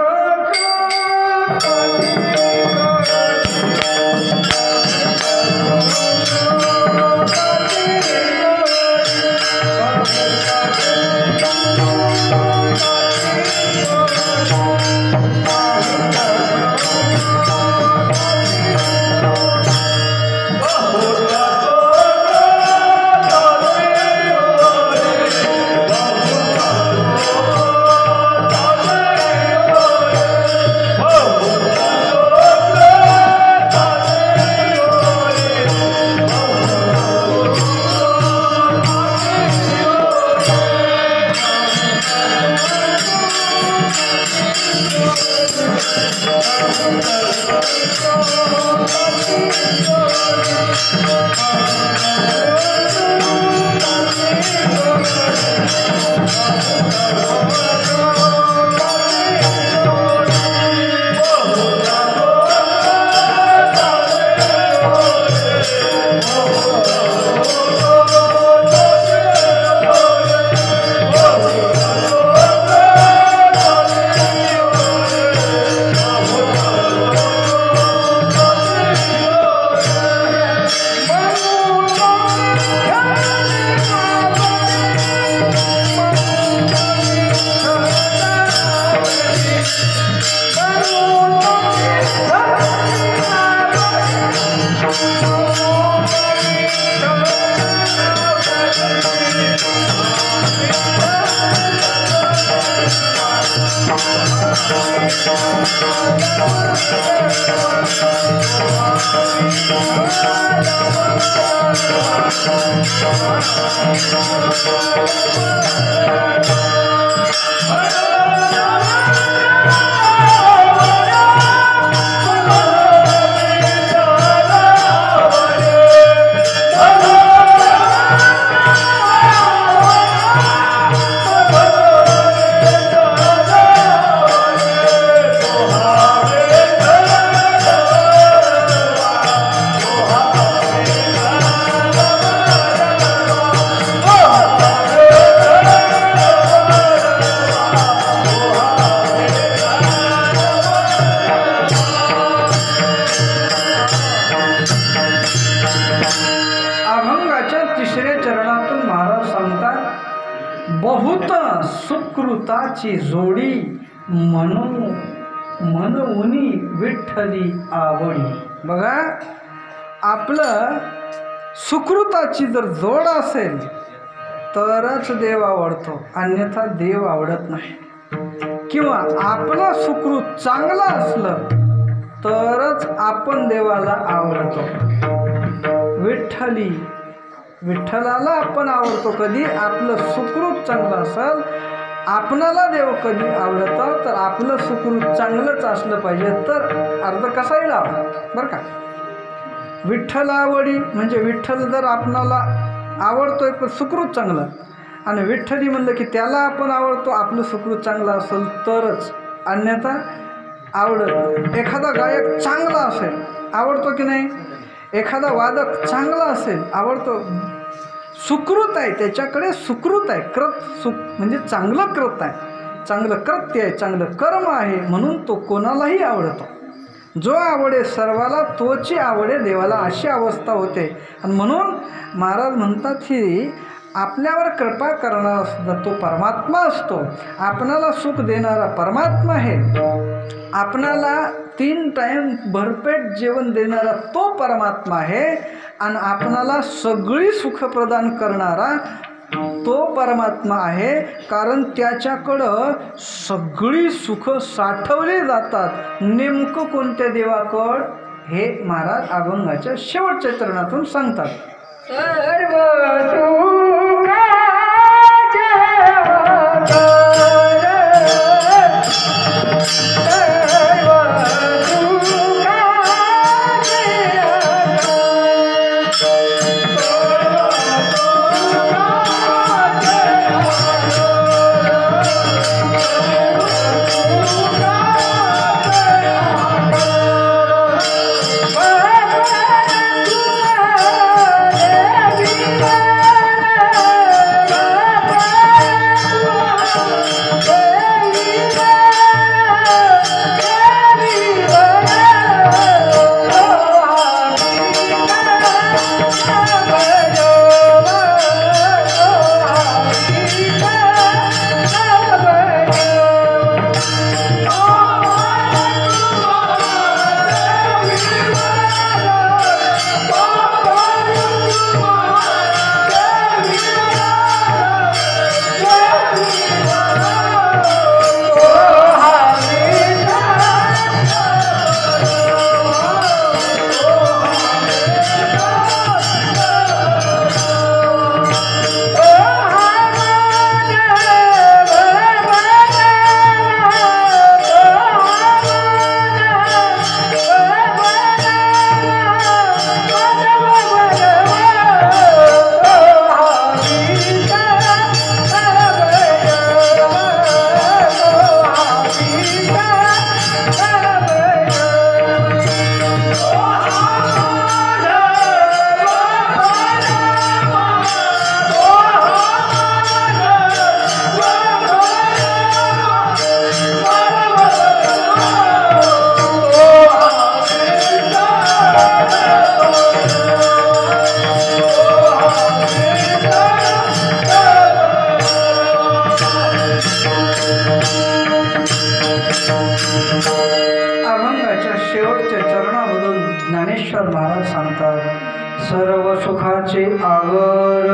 बहुत सुकृताची जोडी मनवुनी विठ्ठली आवडी. बघा, आपलं सुकृताची जर जोड असेल तरच देव आवडतो, अन्यथा देव आवडत नाही. किंवा आपलं सुकृत चांगलं असलं तरच आपण देवाला आवडतो. विठ्ठलाला आपण आवडतो कधी आपलं सुकृत चांगलं असेल. आपणाला देव कधी आवडतं तर आपलं सुकृत चांगलंच असलं पाहिजे, तर अर्थ कसाही लावा बरं का. विठ्ठलावडी म्हणजे विठ्ठल जर आपणाला आवडतोय पण सुकृत चांगलं, आणि विठ्ठली म्हणलं की त्याला आपण आवडतो, आपलं सुकृत चांगलं असेल तरच, अन्यथा आवडत. एखादा गायक चांगला असेल आवडतो की नाही, एखादा वादक चांगला असेल आवडतो, सुकृत आहे त्याच्याकडे, सुकृत आहे, म्हणजे चांगलं कृत आहे, चांगलं कृत्य आहे, चांगलं कर्म आहे, म्हणून तो कोणालाही आवडतो. जो आवडे सर्वाला तोची आवडे देवाला, अशी अवस्था होते. आणि म्हणून महाराज म्हणतात की आपल्यावर कृपा करणारा सुद्धा तो परमात्मा असतो. आपणाला सुख देणारा परमात्मा आहे, आपणाला 3 टाइम भरपेट जेवण देणारा तो परमात्मा आहे, आणि आपणाला सगळी सुख प्रदान करणारा तो परमात्मा आहे. कारण त्याच्याकडं सगळी सुख साठवली जातात. नेमकं कोणत्या देवाकड हे महाराज अभंगाच्या शेवटच्या चरणातून सांगतात. अभंगाच्या शेवटच्या चरणामधून ज्ञानेश्वर महाराज सांगतात, सर्व सुखाचे आगर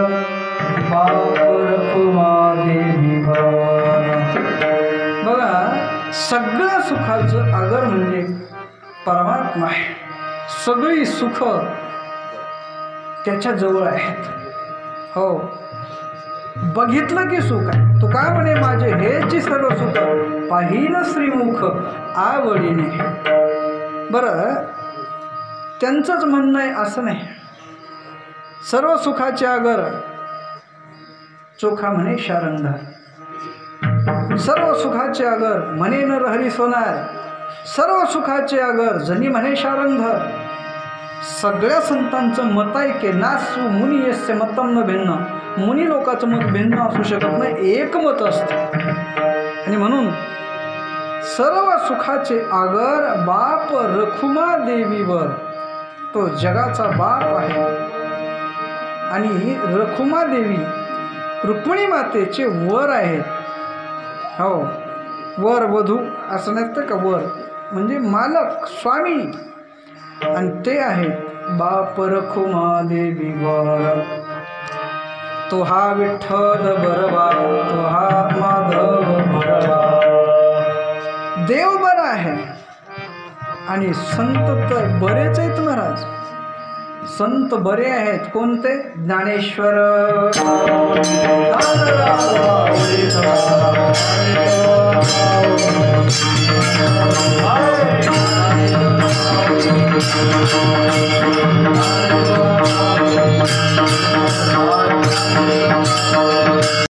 बाप रखुमा देवी. बघा, सगळ्या सुखाचं आगर म्हणजे परमात्मा आहे. सगळी सुख त्याच्या जवळ आहेत. हो, बघितलं की सुख आहे. तू का म्हणे माझे हेची सर्व सुख पाहिलं श्रीमुख आवडीने. बरं, त्यांचंच म्हणणं आहे असं नाही. सर्व सुखाचे आगर चोखा म्हणे शारंगार. सर्व सुखाचे आगर म्हणे नरहरी सोनार. सर्व सुखाचे आगर जनी म्हणे शारंगार. सगळ्या संतांचं मत आहे की नासु मुनी यस्य मतम न भिन्न. मुनी लोकांचं मत भिन्न असू शकत नाही, एक मत असतं. आणि म्हणून सर्व सुखाचे आगर बाप रखुमा देवीवर. तो जगाचा बाप आहे. आणि रखुमा देवी रुक्मिणी मातेचे वर आहेत. हो, वर वधू असं नसतं का, वर म्हणजे मालक स्वामी. आणि ते आहेत बाप रखुमा देवी वर. तो हा विठ्ठल बरवा, तो हा माधव बरवा. देव बरा आहे आणि संत तर बरेच आहेत महाराज. संत बरे आहेत. कोणते? ज्ञानेश्वर,